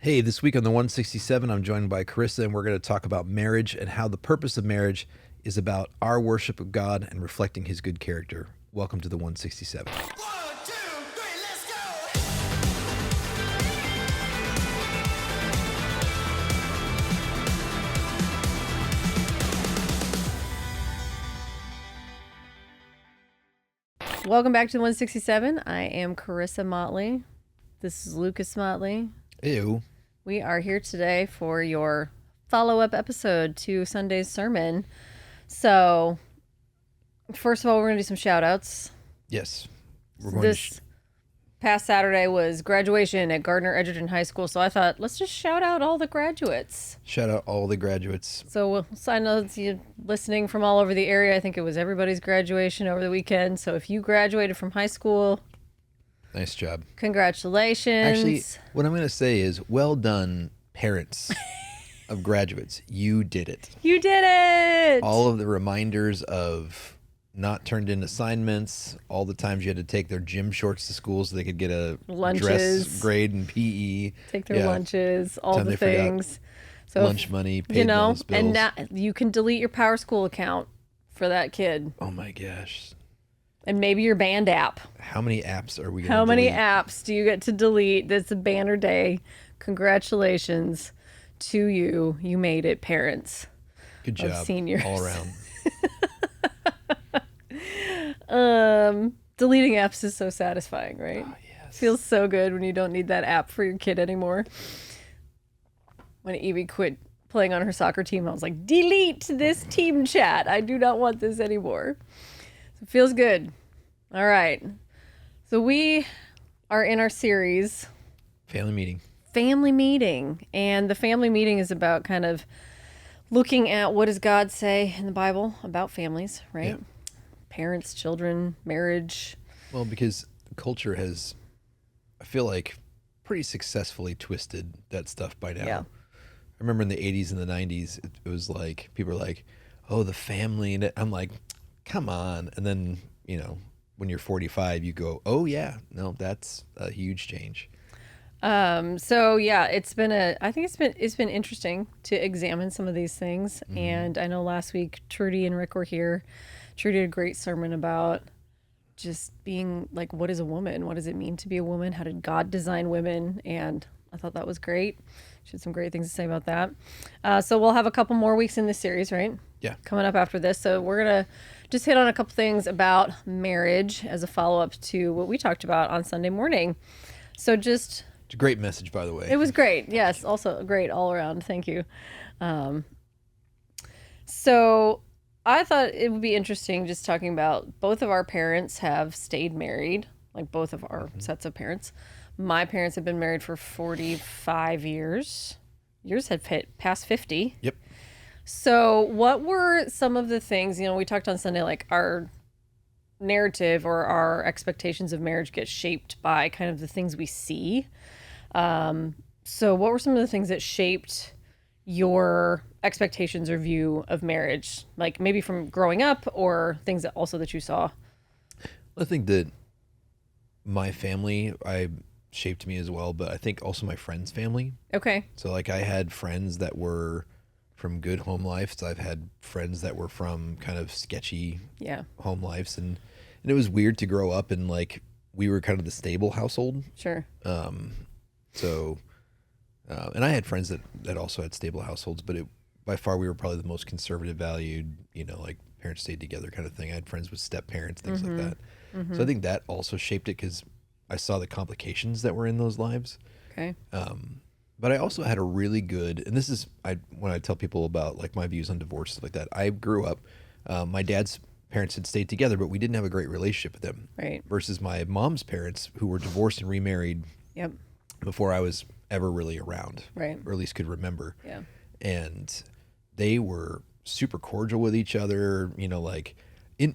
Hey, this week on the 167, I'm joined by Carissa, and we're going to talk about marriage and how the purpose of marriage is about our worship of God and reflecting His good character. Welcome to the 167. 1, 2, 3, let's go! Welcome back to the 167. I am Carissa Motley. This is Lucas Motley. Ew. We are here today for your follow-up episode to Sunday's sermon. So, first of all, we're going to do some shout-outs. Yes. We're going This past Saturday was graduation at Gardner Edgerton High School, so I thought, let's just shout out all the graduates. shout out all the graduates. So I know you listening from all over the area. I think it was everybody's graduation over the weekend. So if you graduated from high school, Nice job. congratulations. Actually, what I'm going to say is, well done, parents of graduates. You did it. You did it. All of the reminders of not turned in assignments, all the times you had to take their gym shorts to school so they could get a Lunches. dress grade in PE. Take their lunches, all Time the they forgot things. So lunch money, paid you know, those bills. and now you can delete your Power School account for that kid, Oh my gosh. and maybe your band app. How many apps are we going to How many delete? apps do you get to delete? That's a banner day. Congratulations to you. You made it, parents. Good of job. seniors. All around. Deleting apps is so satisfying, right? Oh, yes. Feels so good when you don't need that app for your kid anymore. When Evie quit playing on her soccer team, I was like, delete this team chat. I do not want this anymore. So it feels good. All right. So we are in our series, Family meeting. Family Meeting. And the family meeting is about kind of looking at what does God say in the Bible about families, right? Yeah. Parents, children, marriage. Well, because culture has, I feel like, pretty successfully twisted that stuff by now. Yeah. I remember in the 80s and the 90s, it was like, people were like, oh, the family. And I'm like, come on. And then, you know, when you're 45, you go, oh, yeah, no, that's a huge change. So yeah, I think it's been interesting to examine some of these things. And I know last week Trudy and Rick were here. Trudy did a great sermon about just being like, what is a woman? What does it mean to be a woman? How did God design women? And I thought that was great. She had some great things to say about that. So we'll have a couple more weeks in this series, right? Yeah. Coming up after this. So we're going to just hit on a couple things about marriage as a follow-up to what we talked about on Sunday morning. So just... It's a great message, by the way. It was great. Yes. Also great all around. Thank you. So I thought it would be interesting just talking about both of our parents have stayed married, like both of our sets of parents. My parents have been married for 45 years. Yours had past 50. Yep. So what were some of the things, we talked on Sunday, like our narrative or our expectations of marriage get shaped by kind of the things we see. So what were some of the things that shaped your expectations or view of marriage? Like maybe from growing up or things that also that you saw? I think that my family, shaped me as well, but I think also my friends' family. Okay. So like I had friends that were from good home lives. I've had friends that were from kind of sketchy Yeah. home lives, and it was weird to grow up in like we were kind of the stable household. Sure. So and I had friends that also had stable households, but by far we were probably the most conservative valued, like parents stayed together kind of thing. I had friends with step parents, things like that. So I think that also shaped it because I saw the complications that were in those lives. Okay. But I also had a really good, and this is when I tell people about like my views on divorce, stuff like that. I grew up, my dad's parents had stayed together, but we didn't have a great relationship with them. Right. Versus my mom's parents, who were divorced and remarried Yep. before I was ever really around, Right. or at least could remember. Yeah. And they were super cordial with each other. Like in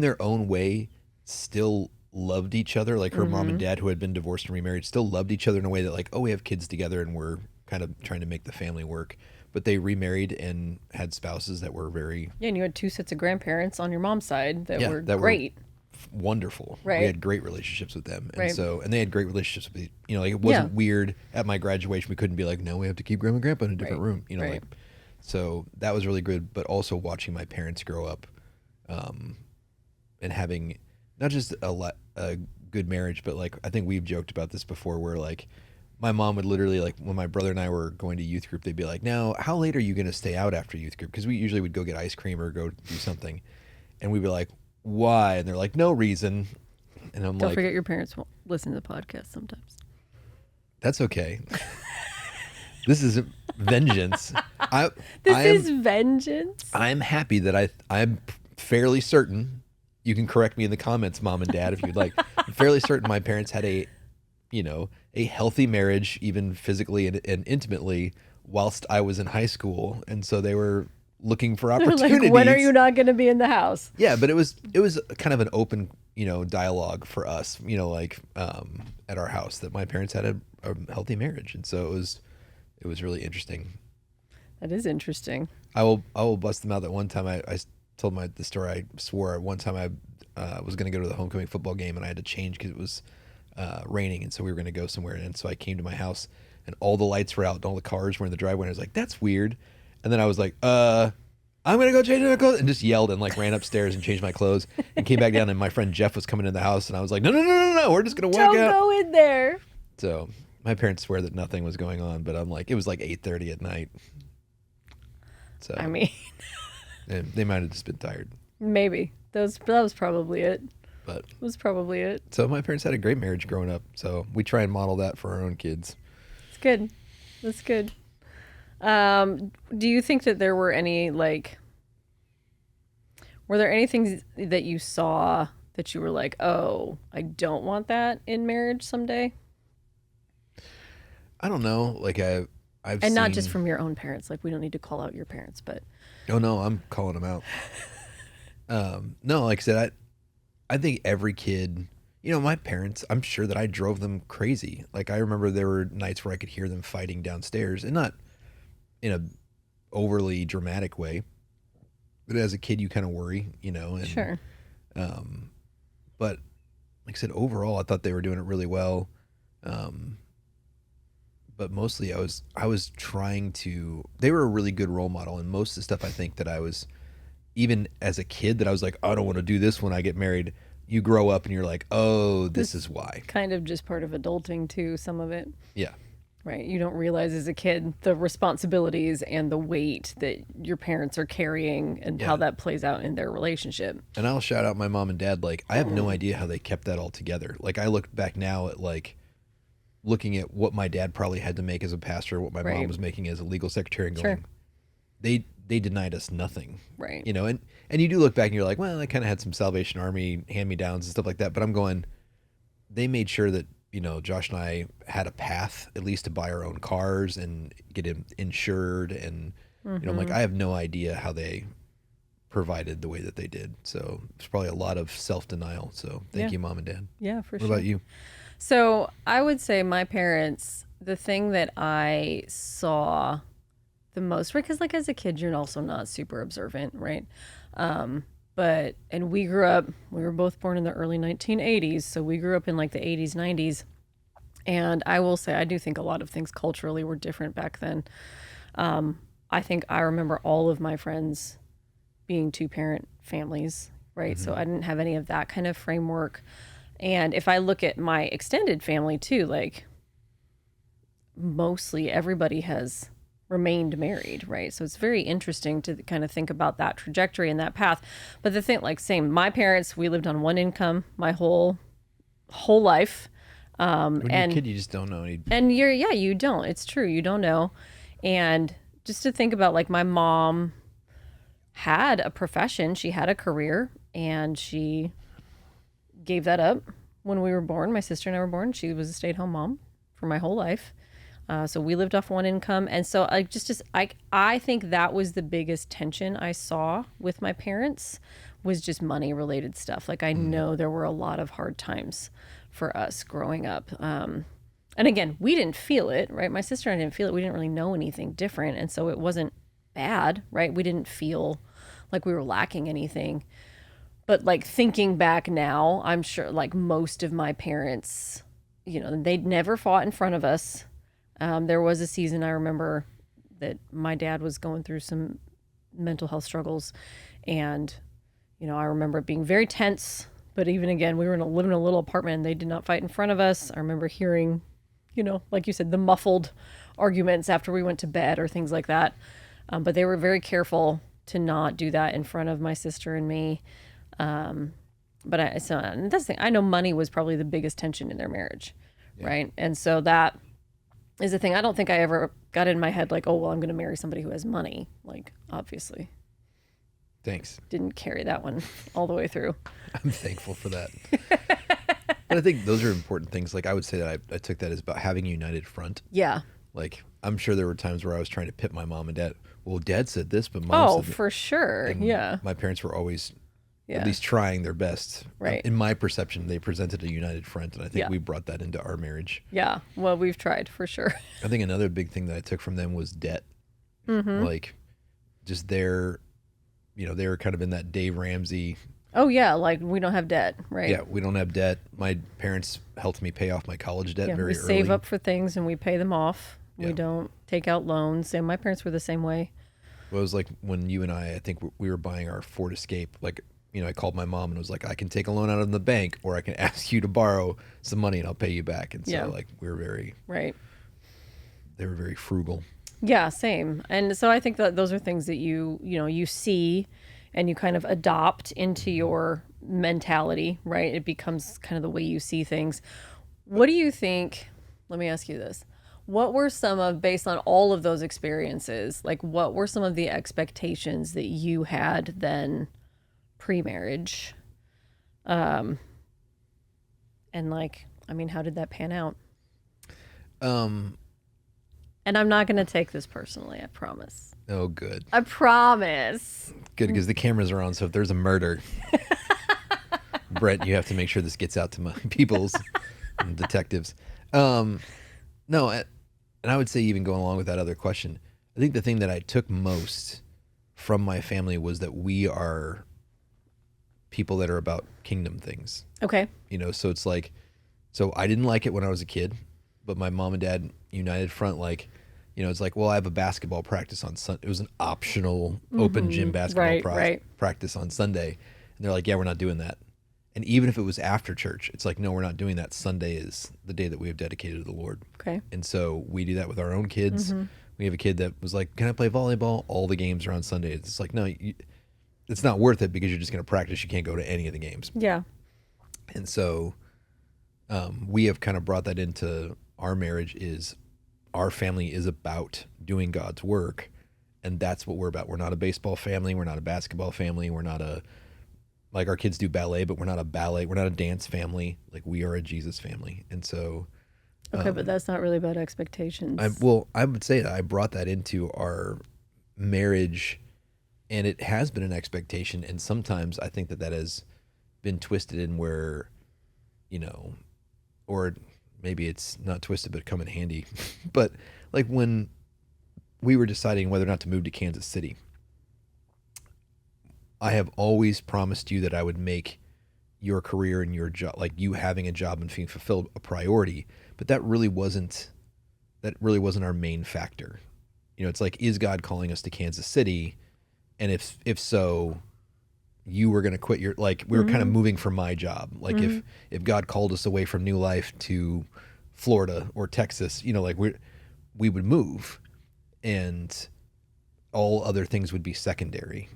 their own way, still loved each other. Like her mom and dad, who had been divorced and remarried, still loved each other in a way that like, oh, we have kids together and we're kind of trying to make the family work. But they remarried and had spouses that were very Yeah. And you had two sets of grandparents on your mom's side that Yeah, were that were great. wonderful. Right. We had great relationships with them, and Right. and they had great relationships with like it wasn't Yeah. weird at my graduation. We couldn't be like, no, we have to keep grandma and grandpa in a different Right. room, Right. like. So that was really good, but also watching my parents grow up, and having not just a good marriage, but like I think we've joked about this before, where like my mom would literally, like when my brother and I were going to youth group, they'd be like, "Now, how late are you going to stay out after youth group?" Because we usually would go get ice cream or go do something, and we'd be like, "Why?" And they're like, "No reason." And I'm Don't like, forget your parents won't listen to the podcast sometimes. "That's okay." This is vengeance. This I am, is vengeance. I'm happy that I'm fairly certain. You can correct me in the comments, mom and dad, if you'd like. I'm fairly certain my parents had a healthy marriage, even physically and intimately, whilst I was in high school, and so they were looking for opportunities. Like, when are you not going to be in the house? Yeah, but it was kind of an open, dialogue for us, at our house, that my parents had a healthy marriage, and so it was really interesting. That is interesting. I will bust them out that one time I told the story. I swore one time I was going to go to the homecoming football game, and I had to change because it was raining, and so we were going to go somewhere. And so I came to my house, and all the lights were out, and all the cars were in the driveway. And I was like, "That's weird." And then I was like, "I'm going to go change my clothes," and just yelled and like ran upstairs and changed my clothes and came back down. And my friend Jeff was coming in the house, and I was like, "No, we're just going to walk Don't out." go in there. So my parents swear that nothing was going on, but I'm like, it was like 8:30 at night. So I mean, they might have just been tired. maybe. That was probably it. But That was probably it. so my parents had a great marriage growing up, so we try and model that for our own kids. It's good. That's good. Do you think that there were any, were there any things that you saw that you were like, oh, I don't want that in marriage someday? I don't know, like I've And not seen- just from your own parents. Like, we don't need to call out your parents, but Oh no, I'm calling them out. No, like I said, I think every kid, my parents, I'm sure that I drove them crazy. Like I remember there were nights where I could hear them fighting downstairs, and not in a overly dramatic way, but as a kid you kind of worry, and sure. but like I said, overall I thought they were doing it really well. But mostly I was trying to, they were a really good role model, and most of the stuff I think that I was, even as a kid, that I was like, I don't want to do this when I get married. You grow up and you're like, oh, this is why. Kind of just part of adulting too, some of it. Yeah. Right. You don't realize as a kid the responsibilities and the weight that your parents are carrying and how Yeah. that plays out in their relationship. And I'll shout out my mom and dad. Like, I have no idea how they kept that all together. Like, I look back now at looking at what my dad probably had to make as a pastor, what my mom Right. was making as a legal secretary, and Sure. going, they denied us nothing. Right. And you do look back and you're like, well, I kind of had some Salvation Army hand-me-downs and stuff like that, but I'm going, they made sure that, Josh and I had a path at least to buy our own cars and get him insured, and I'm like, I have no idea how they provided the way that they did. So it's probably a lot of self-denial. So thank Yeah. you, mom and dad. Yeah, for What sure. about you? So I would say my parents, the thing that I saw the most, right? Because like as a kid, you're also not super observant, right? And we were both born in the early 1980s. So we grew up in like the 80s, 90s. And I will say, I do think a lot of things culturally were different back then. I think I remember all of my friends being two-parent families, right? So I didn't have any of that kind of framework. And if I look at my extended family too, like mostly everybody has remained married, right? So it's very interesting to kind of think about that trajectory and that path. But the thing, like same, my parents, we lived on one income my whole life. When you're a And kid, you just don't know any. and you don't. It's true. You don't know. And just to think about, like, my mom had a profession, she had a career, and she gave that up when we were born. My sister and I were born. She was a stay-at-home mom for my whole life. So we lived off one income. And so I think that was the biggest tension I saw with my parents, was just money related stuff. Like, I know there were a lot of hard times for us growing up. And again, we didn't feel it, right? My sister and I didn't feel it. We didn't really know anything different. And so it wasn't bad, right? We didn't feel like we were lacking anything. But like thinking back now, I'm sure like most of my parents, they'd never fought in front of us. There was a season I remember that my dad was going through some mental health struggles, and I remember it being very tense. But even again, we were living in a little apartment, and they did not fight in front of us. I remember hearing, like you said, the muffled arguments after we went to bed or things like that. But they were very careful to not do that in front of my sister and me. But that's the thing. I know money was probably the biggest tension in their marriage, right? And so that is the thing. I don't think I ever got in my head like, oh, well, I'm going to marry somebody who has money. Like, obviously. Thanks. Didn't carry that one all the way through. I'm thankful for that. But I think those are important things. Like I would say that I took that as about having a united front. Yeah. Like I'm sure there were times where I was trying to pit my mom and dad. Well, dad said this, but mom said that. For sure. And yeah. My parents were always Yeah. at least trying their best. Right. In my perception, they presented a united front, and I think Yeah. we brought that into our marriage. Yeah. Well, we've tried for sure. I think another big thing that I took from them was debt. Mm-hmm. Like just their, they were kind of in that Dave Ramsey. Oh, yeah. Like we don't have debt, right? Yeah, we don't have debt. My parents helped me pay off my college debt Yeah, very we early. save up for things and we pay them off. Yeah. We don't take out loans. And my parents were the same way. Well, it was like when you and I think we were buying our Ford Escape. Like, I called my mom and was like, I can take a loan out of the bank, or I can ask you to borrow some money and I'll pay you back. And so, Yeah. like, they were very frugal. Yeah, same. And so I think that those are things that you see and you kind of adopt into your mentality, right? It becomes kind of the way you see things. What do you think? Let me ask you this. What were based on all of those experiences, like what were some of the expectations that you had then pre-marriage? And like, I mean, how did that pan out? And I'm not going to take this personally, I promise. Oh, good. I promise. Good, because the cameras are on, so if there's a murder, Brett, you have to make sure this gets out to my people's and detectives. No, and I would say even going along with that other question, I think the thing that I took most from my family was that we are people that are about kingdom things. Okay. So it's like, so I didn't like it when I was a kid, but my mom and dad united front, like, it's like, well, I have a basketball practice on Sunday. It was an optional open gym basketball practice on Sunday. And they're like, yeah, we're not doing that. And even if it was after church, it's like, no, we're not doing that. Sunday is the day that we have dedicated to the Lord. Okay. And so we do that with our own kids. We have a kid that was like, can I play volleyball? All the games are on Sunday. It's like, no, it's not worth it because you're just going to practice. You can't go to any of the games. Yeah. And so we have kind of brought that into our marriage. Is our family is about doing God's work, and that's what we're about. We're not a baseball family. We're not a basketball family. We're not like our kids do ballet, but we're not a dance family. Like we are a Jesus family. And so Okay, but that's not really about expectations. I would say that I brought that into our marriage, and it has been an expectation. And sometimes I think that has been twisted in where, or maybe it's not twisted, but come in handy. But like when we were deciding whether or not to move to Kansas City, I have always promised you that I would make your career and your job, like you having a job and being fulfilled, a priority. But that really wasn't our main factor. It's like, is God calling us to Kansas City? And if so, you were going to quit your, like, we were kind of moving for my job. Like if God called us away from New Life to Florida or Texas, like we would move, and all other things would be secondary.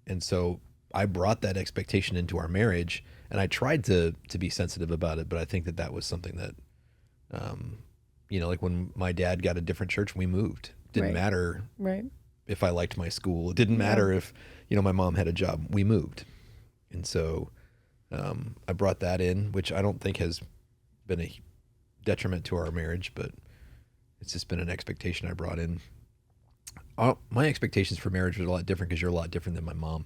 And so I brought that expectation into our marriage, and I tried to be sensitive about it. But I think that was something that, like when my dad got a different church, we moved. Didn't matter if I liked my school. It didn't matter if, my mom had a job. We moved. And so I brought that in, which I don't think has been a detriment to our marriage, but it's just been an expectation I brought in. My expectations for marriage was a lot different because you're a lot different than my mom.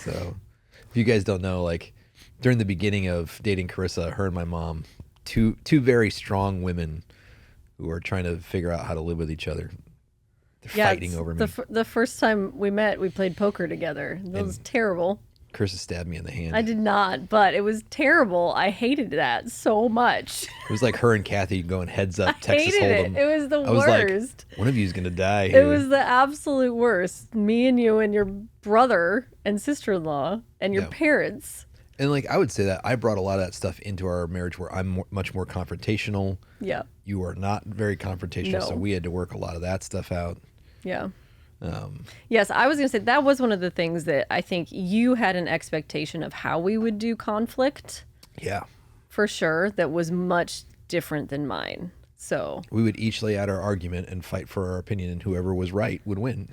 So if you guys don't know, like during the beginning of dating Carissa, her and my mom, two very strong women who are trying to figure out how to live with each other. Yeah, fighting over me. The first time we met, we played poker together. That was terrible. Chris has stabbed me in the hand. I did not, but it was terrible. I hated that so much. It was like her and Kathy going heads up, I Texas hated Hold'em. it. It was the I was worst. like, one of you is gonna die. It Here. was the absolute worst. Me and you and your brother and sister-in-law and your Yeah. parents. And like I would say that I brought a lot of that stuff into our marriage where I'm much more confrontational. Yeah. You are not very confrontational, so No. we had to work a lot of that stuff out. Yeah. Yes, I was going to say that was one of the things that I think you had an expectation of how we would do conflict, Yeah. for sure, that was much different than mine. So, We would each lay out our argument and fight for our opinion, and whoever was right would win.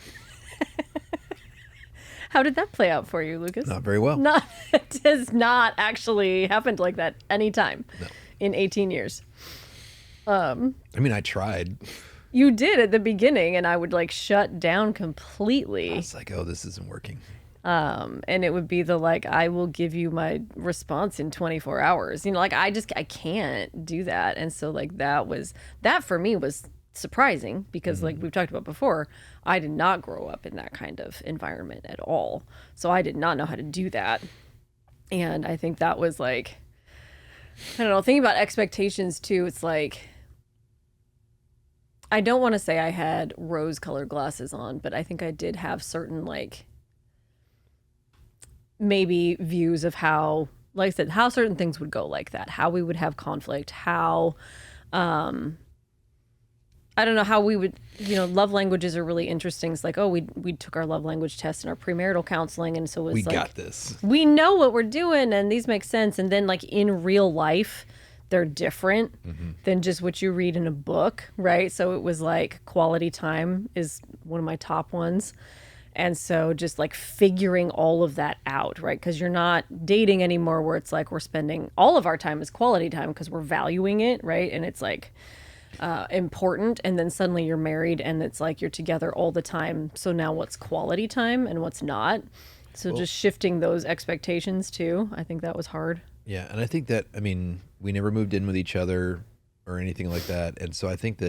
how did that play out for you, Lucas? Not very well. Not, it has not actually happened like that anytime in 18 years. I mean, I tried. You did at the beginning, and I would like shut down completely. It's like, oh, this isn't working. And it would be the like, I will give you my response in 24 hours. You know, like I can't do that. And so like that for me was surprising because like we've talked about before, I did not grow up in that kind of environment at all. So I did not know how to do that. And I think that was like, I don't know, thinking about expectations too, it's like, I don't want to say I had rose-colored glasses on, but I think I did have certain, like, maybe views of how, like I said, how certain things would go like that, how we would have conflict, how, I don't know, how we would, you know, love languages are really interesting. It's like, oh, we took our love language test in our premarital counseling, and so it was We like, got this. we know what we're doing, and these make sense. And then, like, in real life, they're different than just what you read in a book, right? So it was like quality time is one of my top ones. And so just like figuring all of that out, right? Because you're not dating anymore where it's like we're spending all of our time as quality time because we're valuing it, right? And it's like important. And then suddenly you're married and it's like you're together all the time. So now what's quality time and what's not? So just shifting those expectations too. I think that was hard. Yeah, and I think that, I mean, we never moved in with each other or anything like that. And so I think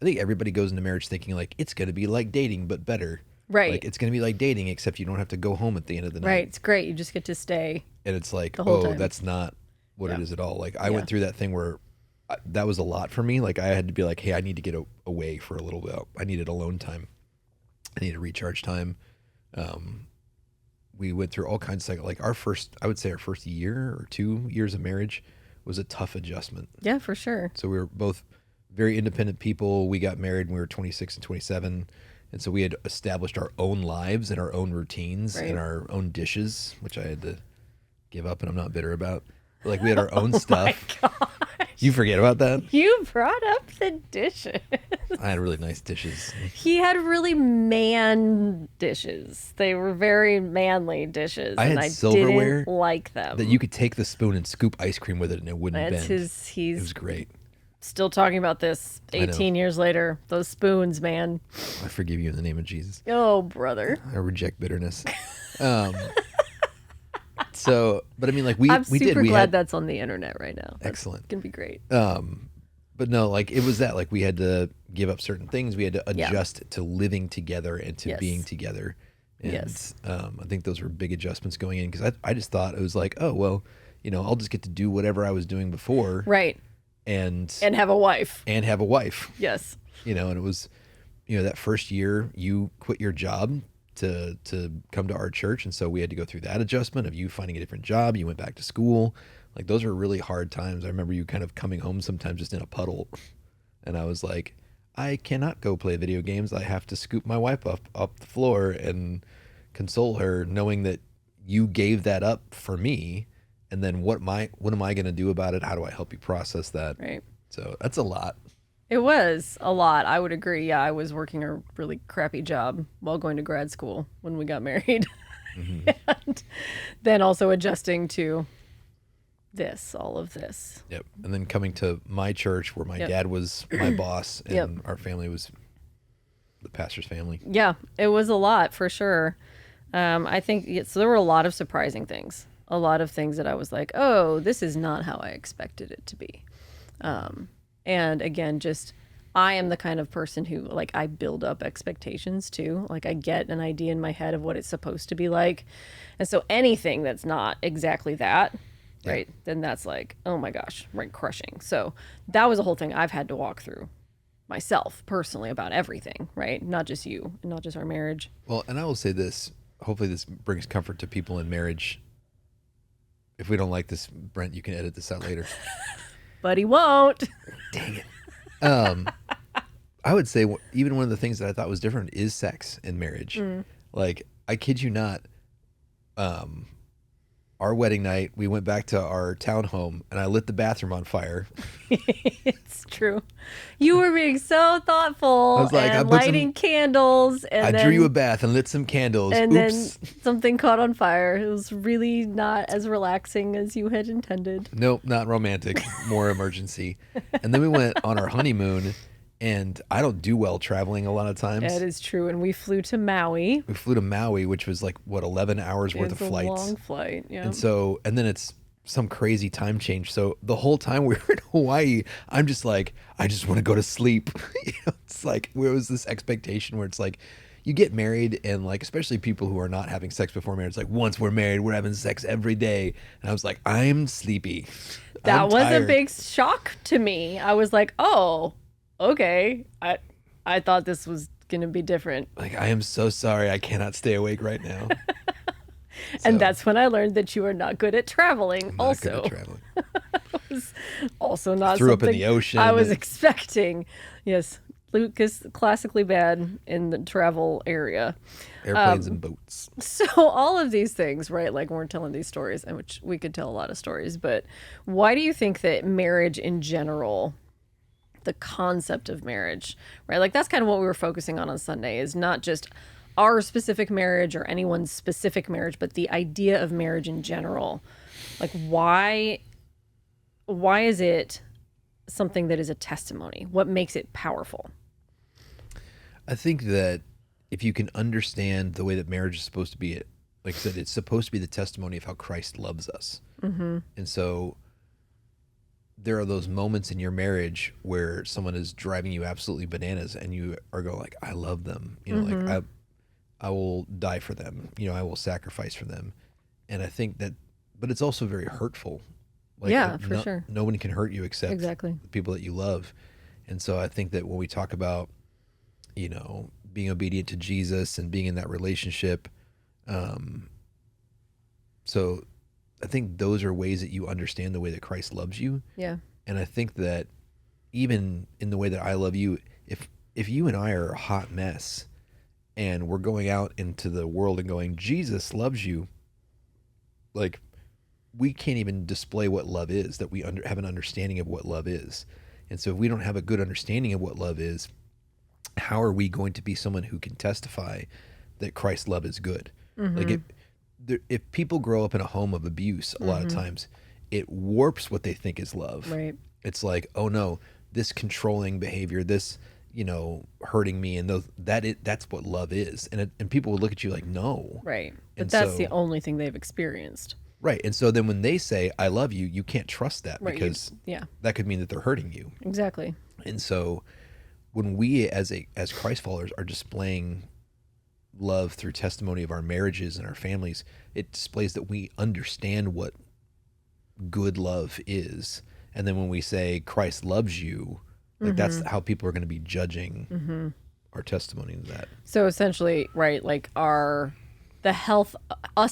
everybody goes into marriage thinking like it's going to be like dating but better. Right. Like it's going to be like dating except you don't have to go home at the end of the night. Right. It's great. You just get to stay. And it's like, the whole oh, time. that's not what it Yeah. is at all. Like I went through that thing where that was a lot for me. Like I had to be like, hey, I need to get away for a little bit. I needed alone time. I needed recharge time. We went through all kinds of like I would say our first year or 2 years of marriage was a tough adjustment. Yeah, for sure. So we were both very independent people. We got married when we were 26 and 27. And so we had established our own lives and our own routines Right. and our own dishes, which I had to give up and I'm not bitter about. But like we had our own stuff. You forget about that? You brought up the dishes. I had really nice dishes. He had really man dishes. They were very manly dishes. I and had I silverware didn't like them. That you could take the spoon and scoop ice cream with it and it wouldn't That's bend. his, It was he's great. still talking about this I know. 18 years later. Those spoons, man. I forgive you in the name of Jesus. Oh, brother. I reject bitterness. So, but I mean, like I'm we super did. We glad had that's on the internet right now. That's excellent. going to be great. But no, like it was that like we had to give up certain things. We had to Yeah. adjust to living together and to Yes. being together. And Yes. I think those were big adjustments going in because I just thought it was like, oh well, you know, I'll just get to do whatever I was doing before, Right. and And have a wife. have a wife, Yes. you know. And it was, you know, that first year you quit your job to come to our church, and so we had to go through that adjustment of you finding a different job. You went back to school. Like those were really hard times. I remember you kind of coming home sometimes just in a puddle, and I was like, I cannot go play video games. I have to scoop my wife up the floor and console her, knowing that you gave that up for me. And then what am I going to do about it? How do I help you process that? Right. So that's a lot. It was a lot. I would agree. Yeah, I was working a really crappy job while going to grad school when we got married. And then also adjusting to all of this. Yep. And then coming to my church where my Yep. dad was my boss and Yep. our family was the pastor's family. Yeah, it was a lot for sure. I think so. There were a lot of surprising things, a lot of things that I was like, "Oh, this is not how I expected it to be." And again, just I am the kind of person who, like, I build up expectations too. Like, I get an idea in my head of what it's supposed to be like. And so anything that's not exactly that, right, then that's like, oh my gosh, right, crushing. So that was a whole thing I've had to walk through myself personally about everything, right? Not just you, not just our marriage. Well, and I will say this. Hopefully, this brings comfort to people in marriage. If we don't like this, Brent, you can edit this out later. But he won't. Dang it. I would say even one of the things that I thought was different is sex in marriage. Like, I kid you not, our wedding night, we went back to our townhome and I lit the bathroom on fire. It's true. You were being so thoughtful I was like, and I put some- lighting candles. And I then, drew you a bath and lit some candles. and Oops. then something caught on fire. It was really not as relaxing as you had intended. Nope, not romantic, more emergency. And then we went on our honeymoon, and I don't do well traveling a lot of times. That is true. And we flew to Maui. We flew to Maui, which was like, what, 11 hours worth It's of a flights. long flight. Yeah. And then it's some crazy time change. So the whole time we were in Hawaii, I'm just like, I just want to go to sleep. It's like, there was this expectation where it's like, you get married and like, especially people who are not having sex before marriage, like once we're married, we're having sex every day. And I was like, I'm sleepy. That I'm was tired. a big shock to me. I was like, oh, okay. I thought this was going to be different. Like, I am so sorry. I cannot stay awake right now. And So, that's when I learned that you are not good at traveling. not good Also, at traveling. also not Threw up in something the ocean I was and- expecting. Yes, Luke is classically bad in the travel area. Airplanes and boats. So all of these things, right? Like we're telling these stories, and which we could tell a lot of stories. But why do you think that marriage in general, the concept of marriage, right? Like that's kind of what we were focusing on Sunday. Is not just our specific marriage or anyone's specific marriage, but the idea of marriage in general. Like why is it something that is a testimony? What makes it powerful? I think that if you can understand the way that marriage is supposed to be, like I said, it's supposed to be the testimony of how Christ loves us. Mm-hmm. And so there are those moments in your marriage where someone is driving you absolutely bananas and you are going like, I love them. You know, like I will die for them. You know, I will sacrifice for them. And I think that, but it's also very hurtful. Like, Yeah, for sure. No one can hurt you except Exactly. the people that you love. And so I think that when we talk about, you know, being obedient to Jesus and being in that relationship, so I think those are ways that you understand the way that Christ loves you. Yeah. And I think that even in the way that I love you, if you and I are a hot mess and we're going out into the world and going, Jesus loves you, like we can't even display what love is, that we have an understanding of what love is. And so if we don't have a good understanding of what love is, how are we going to be someone who can testify that Christ's love is good? Like if people grow up in a home of abuse, a lot of times it warps what they think is love. Right. It's like, oh no, this controlling behavior, this, you know, hurting me, and that's what love is. And people would look at you like, no. Right. But And that's so- the only thing they've experienced. Right. And so then when they say, I love you, you can't trust that Right. because Yeah, that could mean that they're hurting you. exactly. And so when we as Christ followers are displaying love through testimony of our marriages and our families, it displays that we understand what good love is. And then when we say Christ loves you, like that's how people are going to be judging our testimony of that. So essentially, right, like us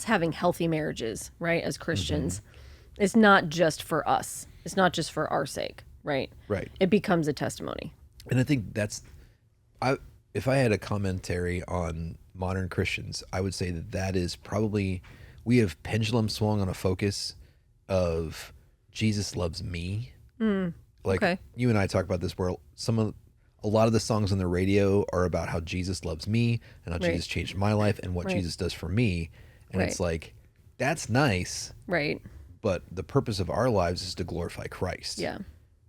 having healthy marriages, right, as Christians, it's not just for us. It's not just for our sake, right? Right. It becomes a testimony. And I think if I had a commentary on modern Christians, I would say that is probably, we have pendulum swung on a focus of Jesus loves me. Like okay. you and I talk about this, where a lot of the songs on the radio are about how Jesus loves me and how Right. Jesus changed my life and what Right. Jesus does for me. And it's Right. like, that's nice, Right. but the purpose of our lives is to glorify Christ. Yeah.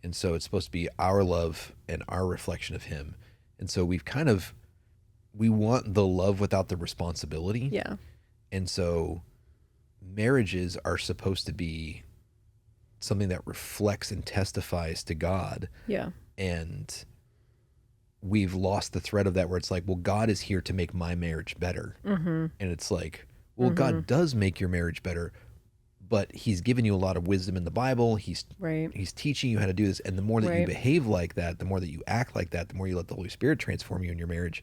And so it's supposed to be our love and our reflection of him. And so we want the love without the responsibility. Yeah. And so marriages are supposed to be something that reflects and testifies to God. Yeah. And we've lost the thread of that, where it's like, well, God is here to make my marriage better. And it's like, well, God does make your marriage better, but he's given you a lot of wisdom in the Bible. He's Right. he's teaching you how to do this. And the more that you Right. behave like that, the more that you act like that, the more you let the Holy Spirit transform you in your marriage,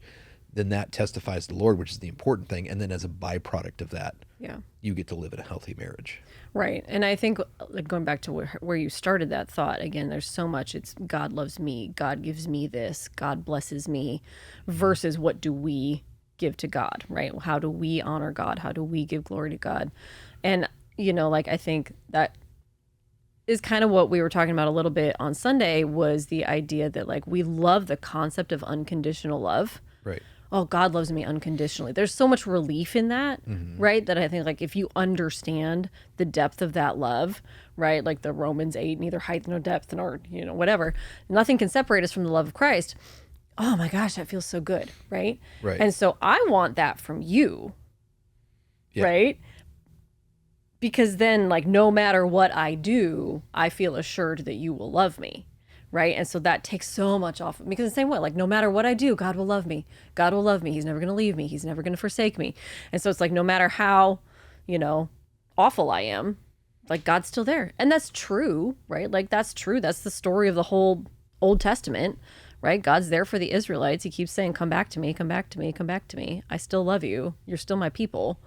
then that testifies to the Lord, which is the important thing. And then as a byproduct of that, Yeah. you get to live in a healthy marriage. Right. And I think, like, going back to where you started that thought, again, there's so much. It's God loves me, God gives me this, God blesses me, versus what do we give to God, right? How do we honor God? How do we give glory to God? And, like, I think that is kind of what we were talking about a little bit on Sunday, was the idea that, like, we love the concept of unconditional love. Right. Oh, God loves me unconditionally. There's so much relief in that, right? That I think, like, if you understand the depth of that love, right? Like the Romans 8, neither height nor depth nor, whatever, nothing can separate us from the love of Christ. Oh my gosh, that feels so good, right? Right. And so I want that from you, Yeah. right? Because then, like, no matter what I do, I feel assured that you will love me. Right. And so that takes so much off, because the same way, like, no matter what I do, God will love me. God will love me. He's never going to leave me. He's never going to forsake me. And so it's like, no matter how, awful I am, like, God's still there. And that's true, right? Like, that's true. That's the story of the whole Old Testament, right? God's there for the Israelites. He keeps saying, come back to me, come back to me, come back to me. I still love you. You're still my people.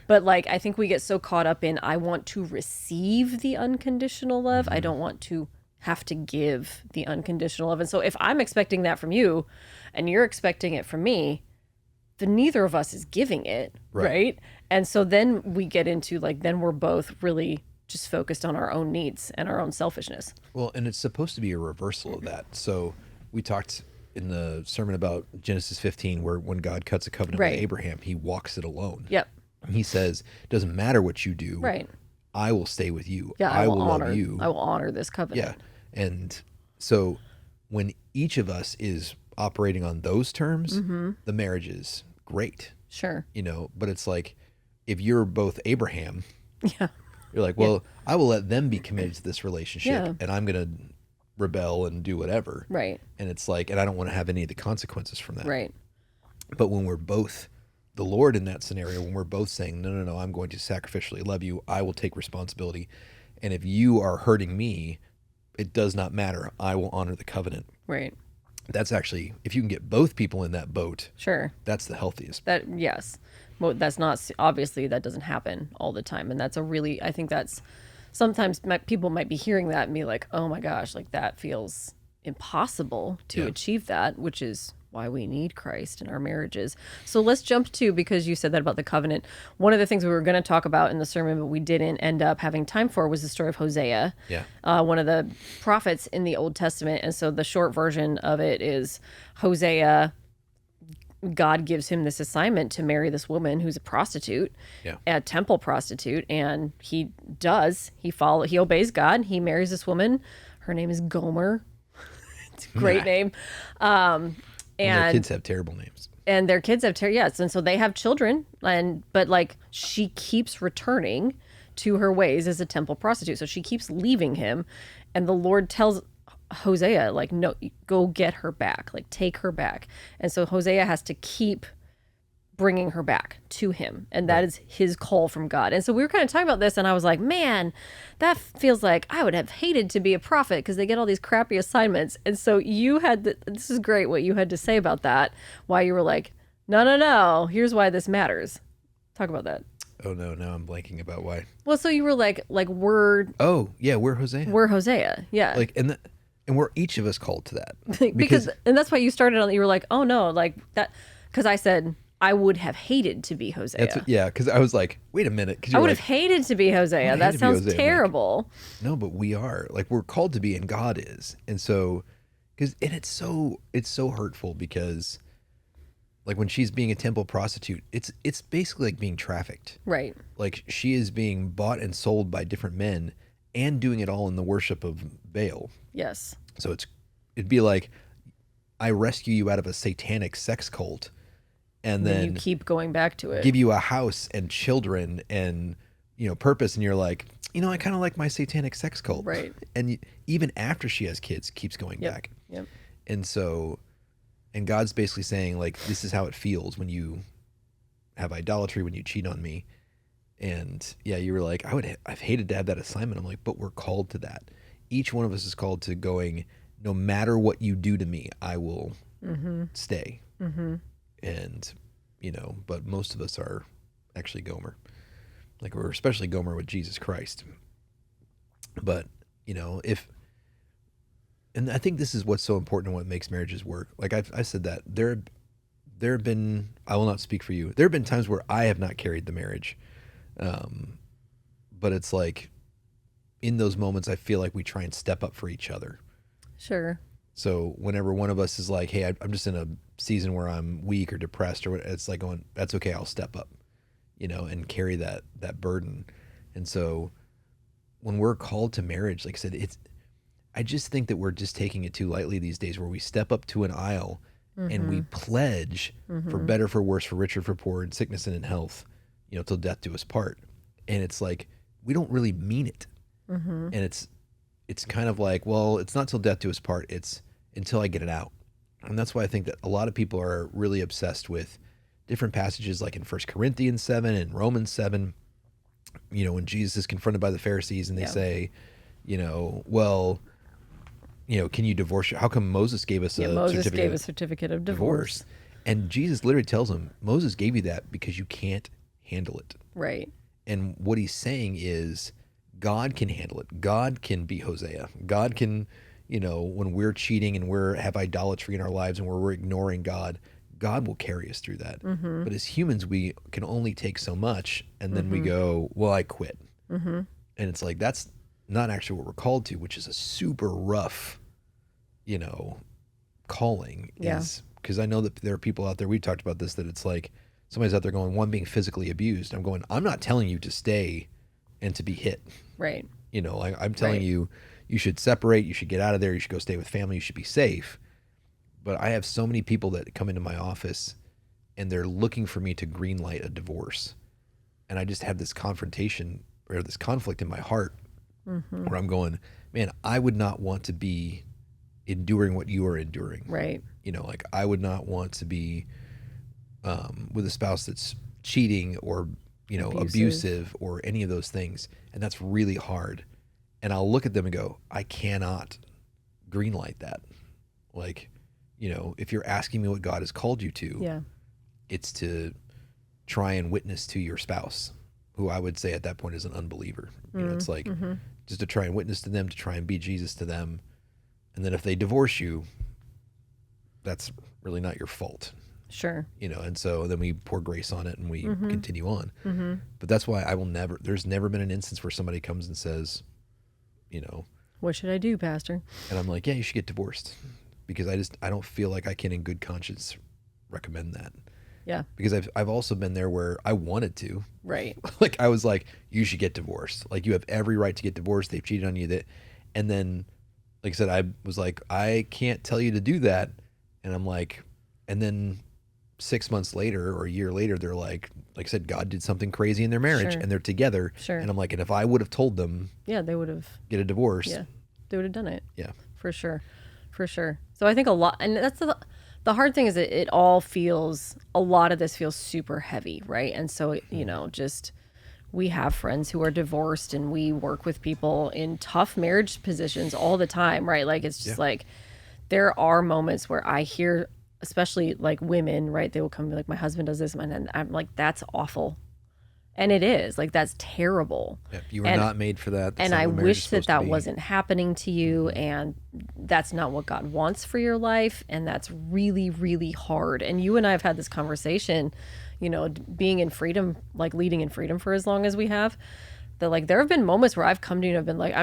But, like, I think we get so caught up in, I want to receive the unconditional love. I don't want to have to give the unconditional love. And so if I'm expecting that from you and you're expecting it from me, then neither of us is giving it, right? And so then we get into, like, then we're both really just focused on our own needs and our own selfishness. Well, and it's supposed to be a reversal of that. So we talked in the sermon about Genesis 15, where when God cuts a covenant Right. with Abraham, he walks it alone. Yep. He says, doesn't matter what you do. Right. I will stay with you. Yeah. I will honor love you. I will honor this covenant. Yeah. And so when each of us is operating on those terms, the marriage is great, Sure. but it's like, if you're both Abraham, Yeah. you're like, well, I will let them be committed to this relationship, Yeah. and I'm going to rebel and do whatever. Right. And it's like, and I don't want to have any of the consequences from that. Right. But when we're both the Lord in that scenario, when we're both saying, no, I'm going to sacrificially love you, I will take responsibility. And if you are hurting me, it does not matter. I will honor the covenant. Right. That's actually, if you can get both people in that boat, Sure. that's the healthiest. That, yes. Well, that's not, obviously that doesn't happen all the time. And that's I think that's, sometimes people might be hearing that and be like, oh my gosh, like, that feels impossible to Yeah. achieve that, which is why we need Christ in our marriages. So let's jump to, because you said that about the covenant. One of the things we were going to talk about in the sermon, but we didn't end up having time for, was the story of Hosea. Yeah. One of the prophets in the Old Testament. And so the short version of it is, Hosea, God gives him this assignment to marry this woman who's a prostitute, Yeah. a temple prostitute, and he does. He obeys God. He marries this woman. Her name is Gomer. It's a great name. And their And kids have terrible names. and their kids have yes, and so they have children, but, like, she keeps returning to her ways as a temple prostitute, so she keeps leaving him, and the Lord tells Hosea, like, no, go get her back, like, take her back. And so Hosea has to keep bringing her back to him, and that is his call from God. And so we were kind of talking about this, and I was like, man, that feels like I would have hated to be a prophet, because they get all these crappy assignments. And so you had this is great what you had to say about that, why you were like, no, here's why this matters. Talk about that. Oh no, now I'm blanking about why. Well, so you were like we're Oh yeah, we're Hosea. Hosea, yeah, Like, and we're each of us called to that. because and that's why you started on. You were like, oh no, like that, because I said I would have hated to be Hosea. Because I was like, wait a minute. Because I would have hated to be Hosea. hate That to be sounds Hosea. I'm like, terrible. no, but we are. Like, we're called to be, and God is. And so, it's so hurtful, because, like, when she's being a temple prostitute, it's basically like being trafficked. Right. Like, she is being bought and sold by different men, and doing it all in the worship of Baal. Yes. So it'd be like, I rescue you out of a satanic sex cult, and Then then you keep going back to it. give you a house and children and purpose, and you're like, I kind of like my satanic sex cult, Right. And even after she has kids, keeps going Yep. back. Yep. And so And God's basically saying, like, this is how it feels when you have idolatry, when you cheat on me. And yeah, you were like, I've hated to have that assignment. I'm like, but we're called to that. Each one of us is called to going, no matter what you do to me, I will stay. And, but most of us are actually Gomer. Like, we're especially Gomer with Jesus Christ. But, and I think this is what's so important and what makes marriages work. Like I said that there have been, I will not speak for you. There have been times where I have not carried the marriage. But it's like in those moments, I feel like we try and step up for each other. Sure. So whenever one of us is like, hey, I'm just in a season where I'm weak or depressed or what, it's like going, that's okay. I'll step up, and carry that burden. And so when we're called to marriage, like I said, I just think that we're just taking it too lightly these days, where we step up to an aisle and we pledge for better, for worse, for richer, for poor, in sickness and in health, till death do us part. And it's like, we don't really mean it. And it's kind of like, well, it's not till death do us part. It's until I get it out. And that's why I think that a lot of people are really obsessed with different passages, like in 1 Corinthians 7 and Romans 7, when Jesus is confronted by the Pharisees and they say, well, can you divorce? How come Moses gave us Moses gave a certificate of divorce. And Jesus literally tells him, Moses gave you that because you can't handle it. Right. And what he's saying is God can handle it. God can be Hosea. God can, when we're cheating and have idolatry in our lives and we're ignoring God, God will carry us through that. But as humans, we can only take so much. And then we go, well, I quit. And it's like, that's not actually what we're called to, which is a super rough, calling. Yeah. Because I know that there are people out there, we've talked about this, that it's like somebody's out there going, one, being physically abused. I'm going, I'm not telling you to stay and to be hit. Right. I'm telling you, you should separate, you should get out of there, you should go stay with family, you should be safe. But I have so many people that come into my office and they're looking for me to green light a divorce. And I just have this confrontation or this conflict in my heart where I'm going, man, I would not want to be enduring what you are enduring. Right. I would not want to be with a spouse that's cheating or, abusive or any of those things. And that's really hard. And I'll look at them and go, I cannot green light that. Like, if you're asking me what God has called you to, it's to try and witness to your spouse, who I would say at that point is an unbeliever. It's like just to try and witness to them, to try and be Jesus to them. And then if they divorce you, that's really not your fault. Sure. And so then we pour grace on it and we continue on. But that's why there's never been an instance where somebody comes and says, what should I do, Pastor? And I'm like, yeah, you should get divorced, because I don't feel like I can in good conscience recommend that. Yeah. Because I've also been there where I wanted to. Right. Like I was like, you should get divorced. Like you have every right to get divorced. They've cheated on you. And then, like I said, I was like, I can't tell you to do that. And I'm like, and then 6 months later or a year later, they're like I said, God did something crazy in their marriage and they're together. Sure. And I'm like, and if I would have told them, they would have get a divorce. Yeah, they would have done it. Yeah. For sure. So I think a lot, and that's the hard thing is that a lot of this feels super heavy, right? And so, just we have friends who are divorced and we work with people in tough marriage positions all the time, right? Like, it's just like, there are moments where I hear, especially like women, right? They will come and be like, my husband does this. And I'm like, that's awful. And it is like, that's terrible. Yep, you were not made for that. That's and not I what marriage wish is supposed that to be. wasn't happening to you. And that's not what God wants for your life. And that's really, really hard. And you and I have had this conversation, being in freedom, like leading in freedom for as long as we have, that like, there have been moments where I've come to you and I've been like,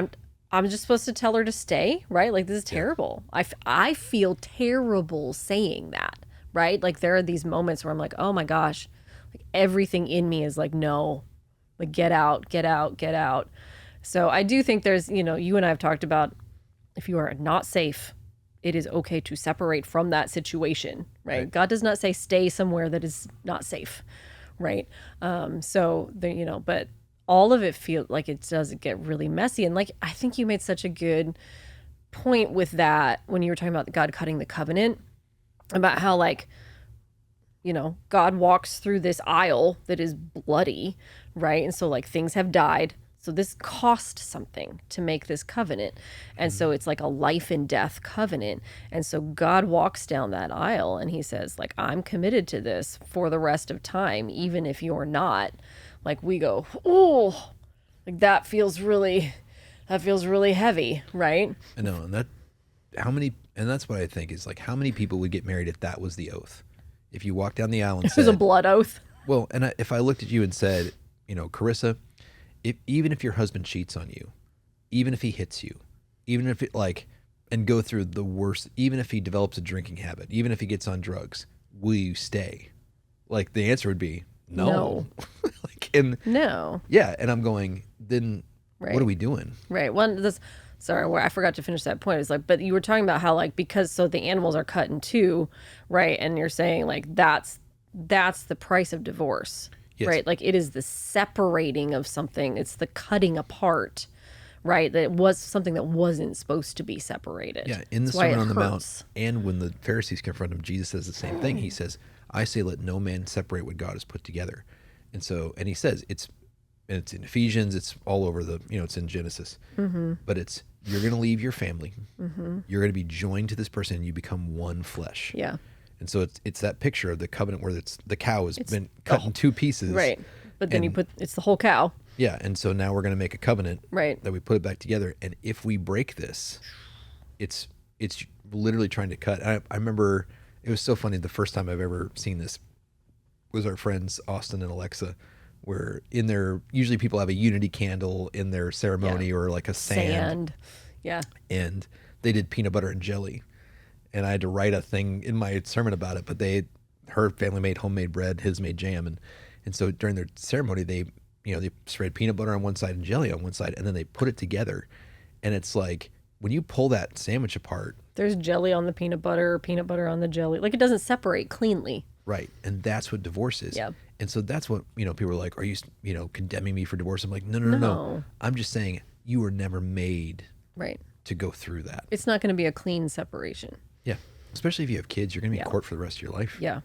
I'm just supposed to tell her to stay, right? Like, this is terrible. I feel terrible saying that, right? Like, there are these moments where I'm like, oh my gosh, like everything in me is like, no, like get out, get out, get out. So I do think there's, you and I have talked about, if you are not safe, it is okay to separate from that situation, right? God does not say stay somewhere that is not safe, right? But all of it feels like it does get really messy. And like, I think you made such a good point with that when you were talking about God cutting the covenant. about how like, God walks through this aisle that is bloody, right? And so like things have died. So this cost something to make this covenant. And so it's like a life and death covenant. And so God walks down that aisle and he says like, I'm committed to this for the rest of time, even if you're not. Like we go, oh, like that feels really heavy, right? I know, and that's what I think is like, how many people would get married if that was the oath? If you walk down the aisle and It was a blood oath. well, and if I looked at you and said, Carissa, even if your husband cheats on you, even if he hits you, even if it and go through the worst, even if he develops a drinking habit, even if he gets on drugs, will you stay? Like the answer would be no. No. Yeah, and I'm going, then Right. what are we doing? Right. Sorry, I forgot to finish that point. It's like, but you were talking about how like, because so the animals are cut in two, right? And you're saying like, that's the price of divorce, Yes. right? Like it is the separating of something. It's the cutting apart, right? That it was something that wasn't supposed to be separated. Yeah, in the That's why Sermon it on the Mount, hurts. and when the Pharisees confront him, Jesus says the same thing. He says, I say let no man separate what God has put together. And he says it's in Ephesians, it's all over it's in Genesis. Mm-hmm. But you're going to leave your family. Mm-hmm. You're going to be joined to this person and you become one flesh. Yeah. And so it's that picture of the covenant where the cow has been cut in two pieces. Right. But then it's the whole cow. Yeah, and so now we're going to make a covenant Right. that we put it back together. And if we break this, it's literally trying to cut. I remember it was so funny. The first time I've ever seen this was our friends Austin and Alexa, where usually people have a unity candle in their ceremony or like a sand. Yeah. And they did peanut butter and jelly. And I had to write a thing in my sermon about it, but her family made homemade bread, his made jam. And so during their ceremony, they spread peanut butter on one side and jelly on one side, and then they put it together. And it's like, when you pull that sandwich apart. There's jelly on the peanut butter on the jelly. Like it doesn't separate cleanly. Right. And that's what divorce is. Yeah. And so that's what, people are like, are you, condemning me for divorce? I'm like, no. I'm just saying you were never made Right. to go through that. It's not going to be a clean separation. Yeah. Especially if you have kids, you're going to be in court for the rest of your life. Yeah.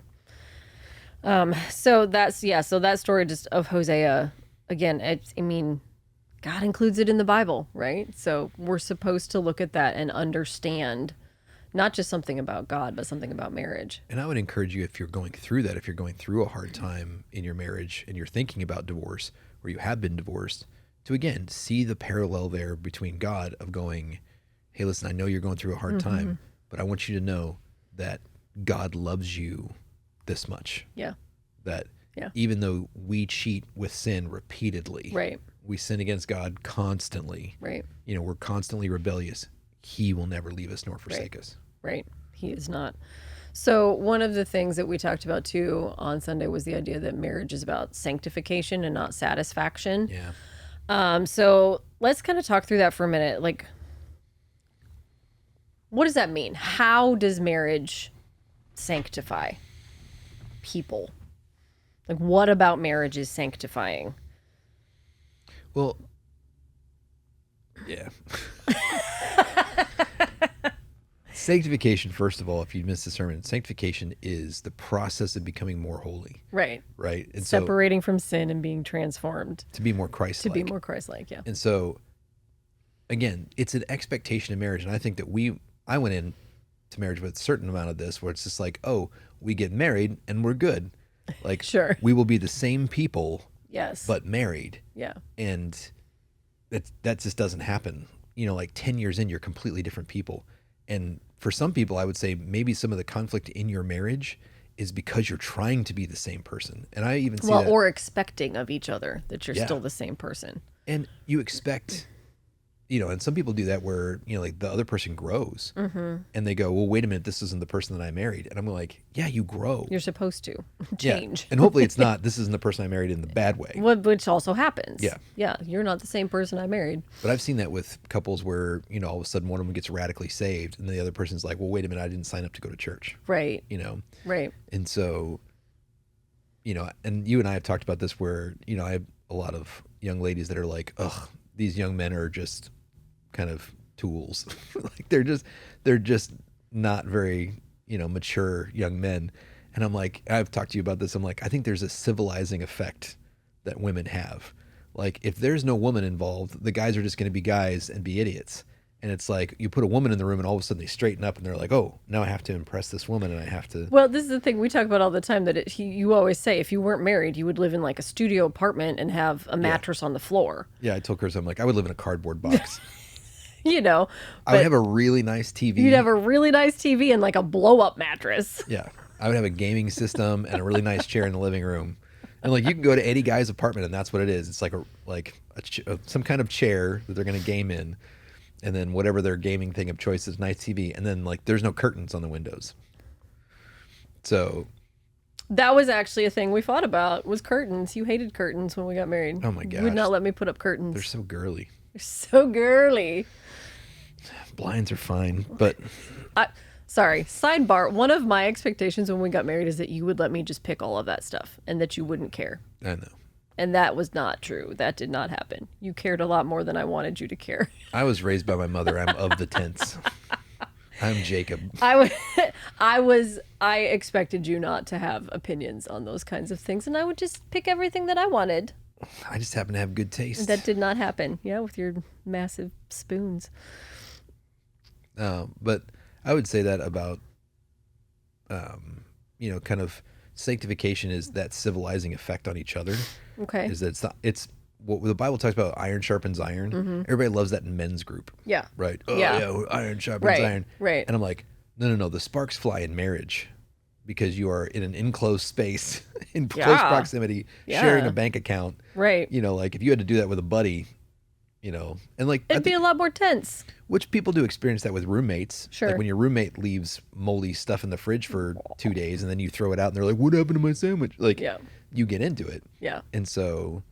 So that story just of Hosea, again, God includes it in the Bible, right? So we're supposed to look at that and understand not just something about God, but something about marriage. And I would encourage you, if you're going through that, if you're going through a hard time in your marriage and you're thinking about divorce or you have been divorced, to again see the parallel there between God of going, hey, listen, I know you're going through a hard time, but I want you to know that God loves you this much. Yeah. That Yeah. even though we cheat with sin repeatedly, Right. we sin against God constantly, Right. we're constantly rebellious. He will never leave us nor forsake us. Right. He is not. So one of the things that we talked about too on Sunday was the idea that marriage is about sanctification and not satisfaction. Yeah. So let's kind of talk through that for a minute. Like, what does that mean? How does marriage sanctify people? Like, what about marriage is sanctifying? Well, yeah. Sanctification, first of all, if you missed the sermon, sanctification is the process of becoming more holy, Right. right? And Separating from sin and being transformed so to be more Christ-like. to be more Christ-like. Yeah. And so, again, it's an expectation in marriage. And I think that I went in to marriage with a certain amount of this, where it's just like, oh, we get married and we're good. Like, Sure. we will be the same people, Yes. but married. yeah. And that just doesn't happen. 10 years in, you're completely different people. And for some people, I would say maybe some of the conflict in your marriage is because you're trying to be the same person. And I even see that. Or expecting of each other that you're Yeah. still the same person. And you expect, and some people do that where, like the other person grows and they go, well, wait a minute, this isn't the person that I married. And I'm like, yeah, you grow. You're supposed to Yeah. change. And hopefully it's not, this isn't the person I married in the bad way. Which also happens. Yeah. Yeah. You're not the same person I married. But I've seen that with couples where, all of a sudden one of them gets radically saved and the other person's like, well, wait a minute, I didn't sign up to go to church, Right. Right. And so, and you and I have talked about this where, I have a lot of young ladies that are like, ugh, these young men are just kind of tools. Like they're just not very mature young men. And I'm like, I've talked to you about this. I'm like, I think there's a civilizing effect that women have. Like, if there's no woman involved, the guys are just going to be guys and be idiots. And it's like you put a woman in the room and all of a sudden they straighten up and they're like, oh, now I have to impress this woman and I have to. Well, this is the thing we talk about all the time, that you always say if you weren't married, you would live in like a studio apartment and have a mattress on the floor. Yeah, I told Chris, I'm like, I would live in a cardboard box. You know, I would but have a really nice TV. you'd have a really nice TV and like a blow up mattress. Yeah, I would have a gaming system and a really nice chair in the living room. And like you can go to any guy's apartment and that's what it is. It's like some kind of chair that they're going to game in. And then whatever their gaming thing of choice is, nice TV. And then like there's no curtains on the windows. So That was actually a thing we fought about, was curtains. You hated curtains when we got married. Oh my You would gosh. not let me put up curtains. they're so girly. They're so girly. Blinds are fine, but Sorry, sidebar. One of my expectations when we got married is that you would let me just pick all of that stuff and that you wouldn't care. I know. And that was not true. That did not happen. You cared a lot more than I wanted you to care. I was raised by my mother. I'm of the tents. I'm Jacob. I expected you not to have opinions on those kinds of things, and I would just pick everything that I wanted. I just happen to have good taste. That did not happen. Yeah, with your massive spoons. But I would say that about, kind of sanctification is that civilizing effect on each other. Okay. Is that it's what the Bible talks about, iron sharpens iron. Everybody loves that in men's group. Yeah. Right. Oh, Yeah. iron sharpens Right, iron. right. And I'm like, no. The sparks fly in marriage because you are in an enclosed space, in close Yeah. proximity, Yeah. sharing a bank account. Right. Like if you had to do that with a buddy, and like, It'd be a lot more tense. which people do experience that with roommates. Sure. Like when your roommate leaves moldy stuff in the fridge for 2 days and then you throw it out and they're like, what happened to my sandwich? Like, Yeah. you get into it. Yeah. And so,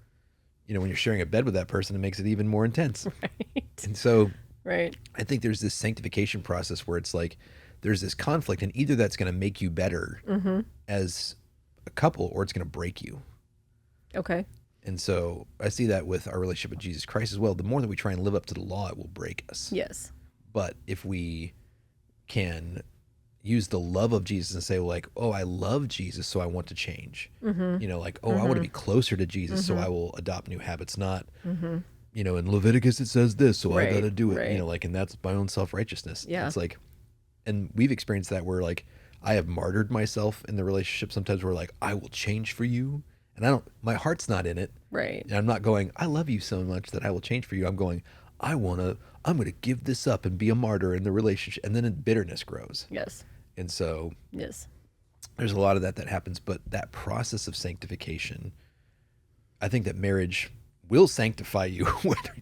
when you're sharing a bed with that person, it makes it even more intense. Right. And so Right. I think there's this sanctification process where it's like there's this conflict, and either that's going to make you better as a couple or it's going to break you. Okay. And so I see that with our relationship with Jesus Christ as well. The more that we try and live up to the law, it will break us. Yes. But if we can use the love of Jesus and say, well, like, oh, I love Jesus, so I want to change. Like, oh, I want to be closer to Jesus, so I will adopt new habits. Not, in Leviticus it says this, so I Right, got to do it. right. And that's my own self-righteousness. Yeah. It's like, and we've experienced that where like I have martyred myself in the relationship sometimes where like, I will change for you. And my heart's not in it. Right. And I'm not going, I love you so much that I will change for you. I'm going, I'm going to give this up and be a martyr in the relationship. And then bitterness grows. Yes. And so Yes. there's a lot of that happens. But that process of sanctification, I think that marriage will sanctify you.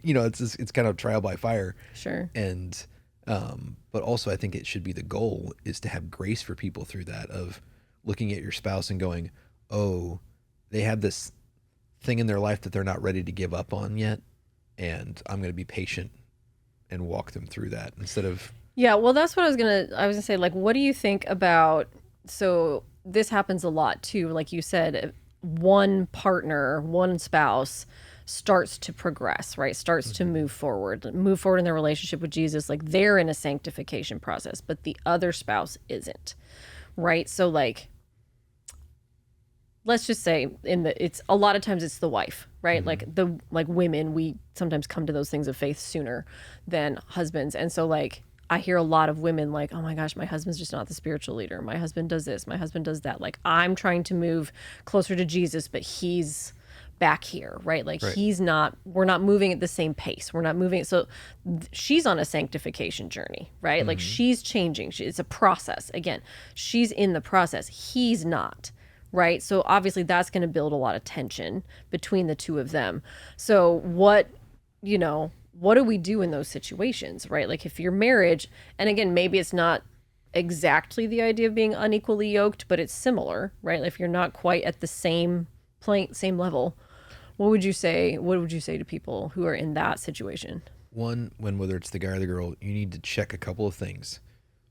It's kind of trial by fire. Sure. And, but also I think it should be the goal is to have grace for people through that of looking at your spouse and going, oh, they have this thing in their life that they're not ready to give up on yet. And I'm going to be patient and walk them through that instead of. Yeah, well, that's what I was gonna say. Like, what do you think about? So this happens a lot too. Like you said, one partner, one spouse starts to progress, right? Starts to move forward in their relationship with Jesus. Like they're in a sanctification process, but the other spouse isn't, right? So like, let's just say it's a lot of times it's the wife, right? Like women, we sometimes come to those things of faith sooner than husbands. And so like I hear a lot of women like, oh my gosh, my husband's just not the spiritual leader. My husband does this, my husband does that. Like I'm trying to move closer to Jesus, but he's back here, right? Like we're not moving at the same pace. We're not moving. So she's on a sanctification journey, right? Like she's changing. It's a process. Again, she's in the process. He's not. Right. So obviously that's going to build a lot of tension between the two of them. So what do we do in those situations? Right. Like if your marriage, and again, maybe it's not exactly the idea of being unequally yoked, but it's similar, right? Like if you're not quite at the same level, what would you say to people who are in that situation? One, whether it's the guy or the girl, you need to check a couple of things.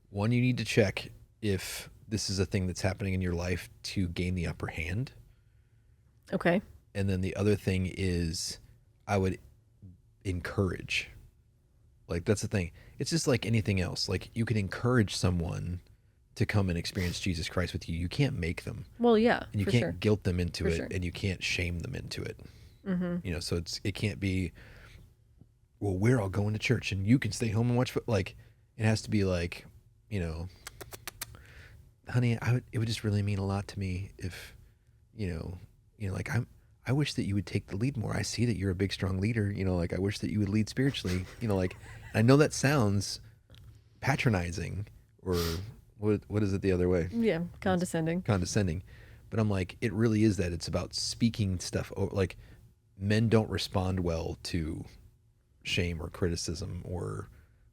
One, you need to check if this is a thing that's happening in your life to gain the upper hand. Okay. And then the other thing is I would encourage. Like that's the thing. It's just like anything else. Like you can encourage someone to come and experience Jesus Christ with you. You can't make them, Well, yeah, and you for can't sure. guilt them into For it, sure. and you can't shame them into it. You know, so it can't be, well, we're all going to church and you can stay home and watch like it has to be like, you know, honey, it would just really mean a lot to me if, like I wish that you would take the lead more. I see that you're a big, strong leader. You know, like I wish that you would lead spiritually. You know, like I know that sounds patronizing or what is it the other way? Yeah, condescending. Condescending. But I'm like, it really is that. It's about speaking stuff. Like men don't respond well to shame or criticism or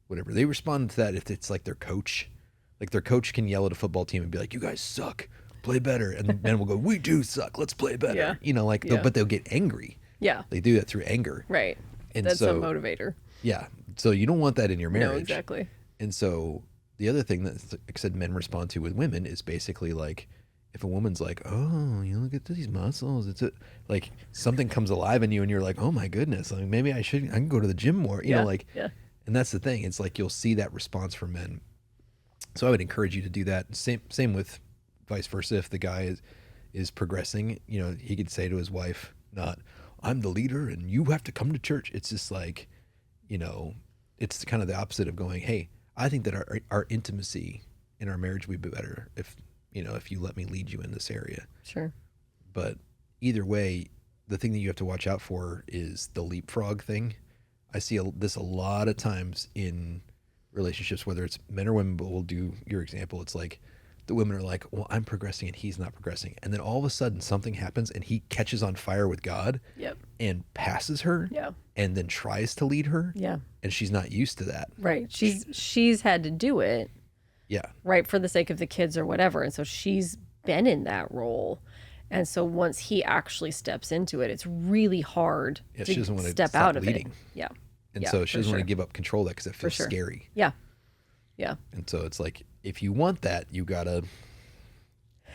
whatever. They respond to that if it's like their coach. Like their coach can yell at a football team and be like, "You guys suck. Play better." And men will go, "We do suck. Let's play better." Yeah. You know, like, Yeah. but they'll get angry. Yeah, They do that through anger. right. And That's so, a motivator. yeah. So you don't want that in your marriage. No, exactly. And so the other thing that, like I said, men respond to with women is basically like, if a woman's like, "Oh, you look at these muscles," like something comes alive in you, and you're like, "Oh my goodness, like maybe I can go to the gym more." You Yeah, know, like, yeah. and that's the thing. It's like you'll see that response from men. So I would encourage you to do that. Same with vice versa. If the guy is progressing, you know, he could say to his wife, not, "I'm the leader and you have to come to church." It's just like, you know, it's kind of the opposite of going, "Hey, I think that our intimacy in our marriage would be better if you let me lead you in this area." Sure. But either way, the thing that you have to watch out for is the leapfrog thing. I see this a lot of times in relationships, whether it's men or women, but we'll do your example. It's like the women are like, "Well, I'm progressing and he's not progressing." And then all of a sudden something happens and he catches on fire with God Yep. and passes her Yeah. and then tries to lead her. Yeah. And she's not used to that. Right. She's had to do it, Yeah. right, for the sake of the kids or whatever. And so she's been in that role. And so once he actually steps into it, it's really hard Yeah, to she doesn't want to step stop out of leading. it. Yeah. And Yeah, so she for doesn't want sure. to give up control of that because it feels sure. scary. Yeah. Yeah. And so it's like, if you want that, you got to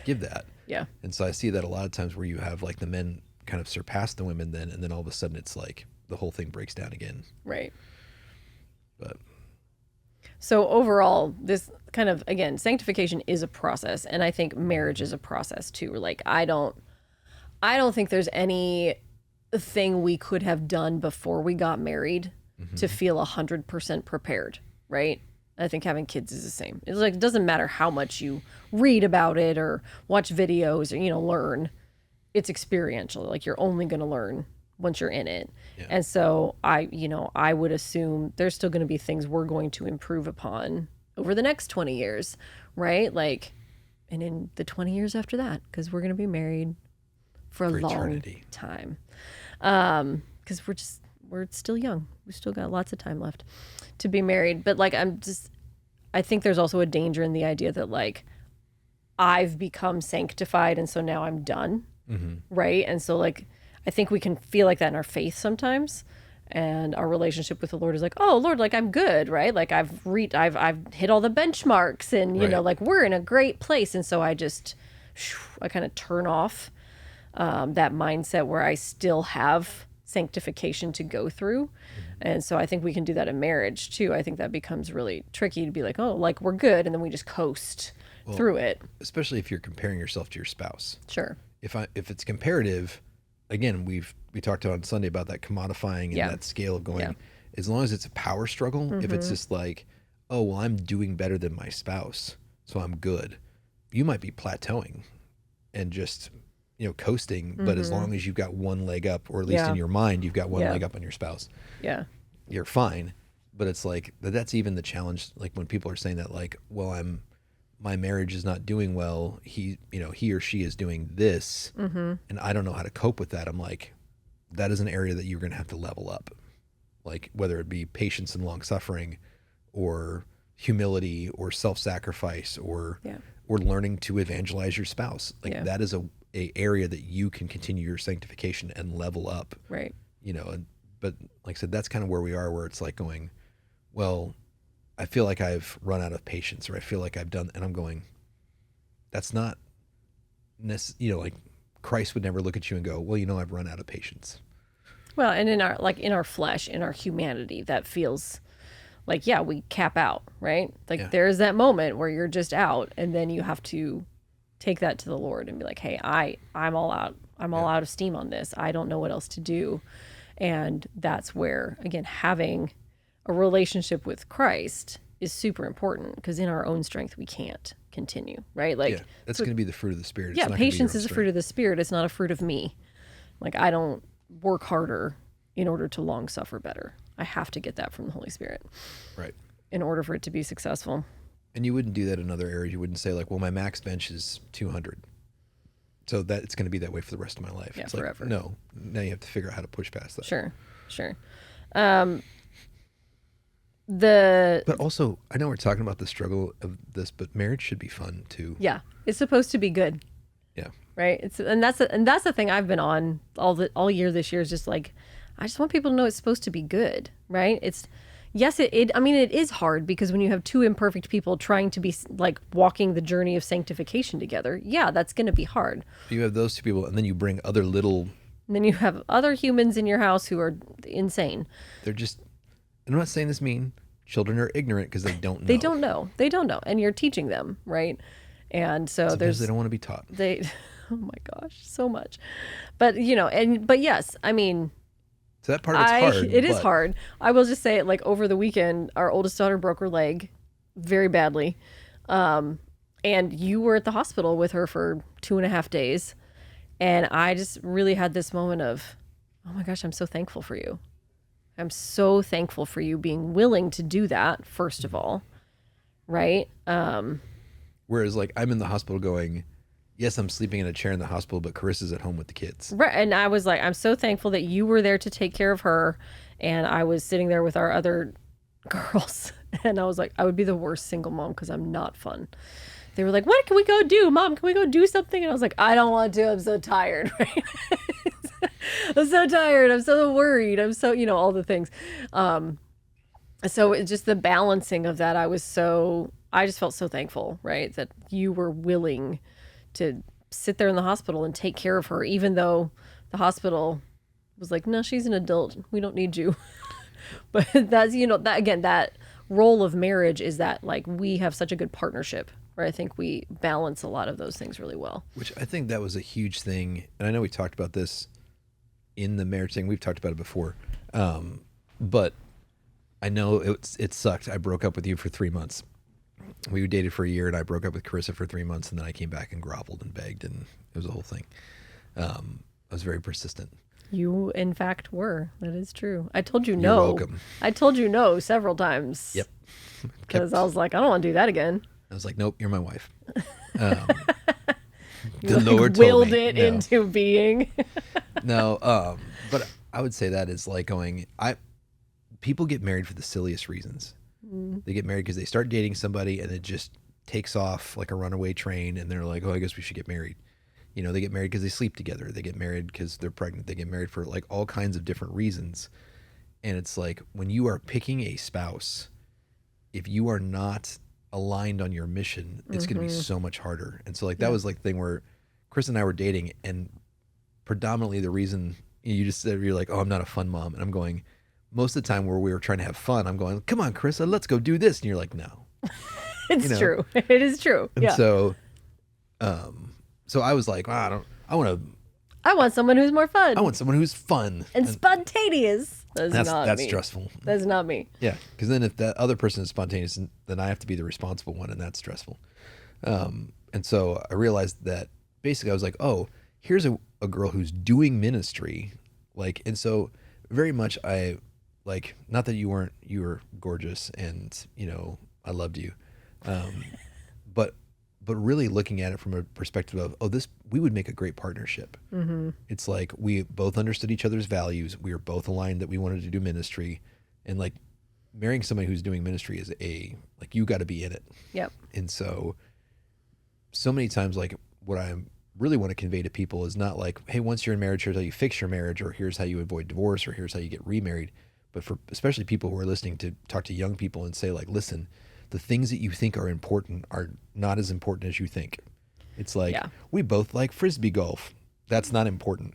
give that. Yeah. And so I see that a lot of times where you have like the men kind of surpass the women then, and then all of a sudden it's like the whole thing breaks down again. Right. But So overall, this kind of, again, sanctification is a process, and I think marriage is a process too. Like I don't think there's any thing we could have done before we got married to feel 100% prepared, right? I think having kids is the same. It's like it doesn't matter how much you read about it or watch videos or learn. It's experiential. Like you're only going to learn once you're in it. Yeah. And so I would assume there's still going to be things we're going to improve upon over the next 20 years, right? Like, and in the 20 years after that, because we're going to be married for a long eternity. time. Because we're still young. We still got lots of time left to be married. But like, I think there's also a danger in the idea that like, I've become sanctified and so now I'm done. Right. And so like, I think we can feel like that in our faith sometimes, and our relationship with the Lord is like, "Oh Lord, like I'm good, right? Like I've hit all the benchmarks, and Right. like we're in a great place." And so I kind of turn off that mindset where I still have sanctification to go through. And so I think we can do that in marriage too. I think that becomes really tricky to be like, "Oh, like we're good," and then we just coast through it. especially if you're comparing yourself to your spouse. Sure. If it's comparative, again, we talked on Sunday about that commodifying and Yeah. that scale of going, Yeah. as long as it's a power struggle, if it's just like, "Oh, well, I'm doing better than my spouse, so I'm good," you might be plateauing and just, coasting. But as long as you've got one leg up, or at least Yeah. in your mind, you've got one Yeah. leg up on your spouse, Yeah. you're fine. But it's like, that's even the challenge. Like when people are saying that, like, "Well, my marriage is not doing well. He or she is doing this, and I don't know how to cope with that." I'm like, that is an area that you're going to have to level up. Like whether it be patience and long suffering, or humility, or self-sacrifice, or Yeah. learning to evangelize your spouse. Like Yeah. that is a area that you can continue your sanctification and level up. Right. But like I said, that's kind of where we are, where it's like going, well, I feel like I've run out of patience, or I feel like I've done, and I'm going, that's not like Christ would never look at you and go, "Well, I've run out of patience." Well, and in our flesh, in our humanity, that feels like, yeah, we cap out, right? Like Yeah. there's that moment where you're just out, and then you have to take that to the Lord and be like, hey, I'm all out. I'm all out of steam on this. I don't know what else to do. And that's where, again, having a relationship with Christ is super important, because in our own strength we can't continue, right? Like, Yeah, that's going to be the fruit of the Spirit. It's yeah, not gonna be your patience own is a fruit of the Spirit. It's not a fruit of me. Like, I don't work harder in order to long suffer better. I have to get that from the Holy Spirit strength. Right. in order for it to be successful. And you wouldn't do that in other areas. You wouldn't say like, well, my max bench is 200. So that it's going to be that way for the rest of my life. Yeah, it's forever. Like, no, now you have to figure out how to push past that. Sure. But also, I know we're talking about the struggle of this, but marriage should be fun too. Yeah, it's supposed to be good, Yeah. right? And that's the thing I've been on all year this year, is just like, I just want people to know it's supposed to be good, right? It's, yes, I mean, it is hard, because when you have two imperfect people trying to be like walking the journey of sanctification together, yeah, that's going to be hard. You have those two people, and then you bring other little. And then you have other humans in your house who are insane. They're just. And I'm not saying this mean. Children are ignorant because they don't know. They don't know, and you're teaching them, right? And so Sometimes they don't want to be taught. Oh my gosh, so much. But but yes, I mean, So that part of it's hard. It is but hard. I will just say it, like, over the weekend, our oldest daughter broke her leg very badly. And you were at the hospital with her for 2.5 days. And I just really had this moment of, oh my gosh, I'm so thankful for you. I'm so thankful for you being willing to do that, first of all. Right? Whereas, like, I'm in the hospital going, yes, I'm sleeping in a chair in the hospital, but Carissa's at home with the kids. Right. And I was like, I'm so thankful that you were there to take care of her. And I was sitting there with our other girls. And I was like, I would be the worst single mom, because I'm not fun. They were like, what can we go do? Mom, can we go do something? And I was like, I don't want to. I'm so tired. Right? I'm so tired. I'm so worried. I'm so, all the things. So it's just the balancing of that. I just felt so thankful, right? That you were willing to sit there in the hospital and take care of her, even though the hospital was like, no, she's an adult. We don't need you. But that's, that again, that role of marriage is that, like, we have such a good partnership, where I think we balance a lot of those things really well. Which I think that was a huge thing. And I know we talked about this in the marriage thing. We've talked about it before. But I know it sucked. I broke up with you for 3 months. We dated for a year, and I broke up with Carissa for 3 months, and then I came back and groveled and begged, and it was a whole thing. I was very persistent. You, in fact, were. That is true. I told you You're no. welcome. I told you no several times. Yep. Because I was like, I don't want to do that again. I was like, nope, you're my wife. You, The like, Lord told willed me. it No. into being. No, but I would say that is like going. People get married for the silliest reasons. They get married because they start dating somebody and it just takes off like a runaway train, and they're like, oh, I guess we should get married. They get married because they sleep together. They get married because they're pregnant. They get married for like all kinds of different reasons. And it's like, when you are picking a spouse, if you are not aligned on your mission, it's going to be so much harder. And so, like, that was like the thing where Chris and I were dating, and predominantly the reason you just said, you're like, oh, I'm not a fun mom. And I'm going, most of the time where we were trying to have fun, I'm going, come on, Carissa, let's go do this. And you're like, no. It's true. It is true. And Yeah. so I was like, I want someone who's more fun. want someone who's fun. and spontaneous. That's not me. stressful. That's not me. Yeah, because then if that other person is spontaneous, then I have to be the responsible one, and that's stressful. And so I realized that basically I was like, oh, here's a girl who's doing ministry, like, and so very much I like, not that you were gorgeous and I loved you, but really looking at it from a perspective of, oh, we would make a great partnership. Mm-hmm. It's like we both understood each other's values. We were both aligned that we wanted to do ministry, and like marrying somebody who's doing ministry is you got to be in it. Yep. And so many times, like, what I really want to convey to people is not like, hey, once you're in marriage, here's how you fix your marriage, or here's how you avoid divorce, or here's how you get remarried. But for especially people who are listening, to talk to young people and say, like, listen, the things that you think are important are not as important as you think. It's like, we both like Frisbee golf. That's not important.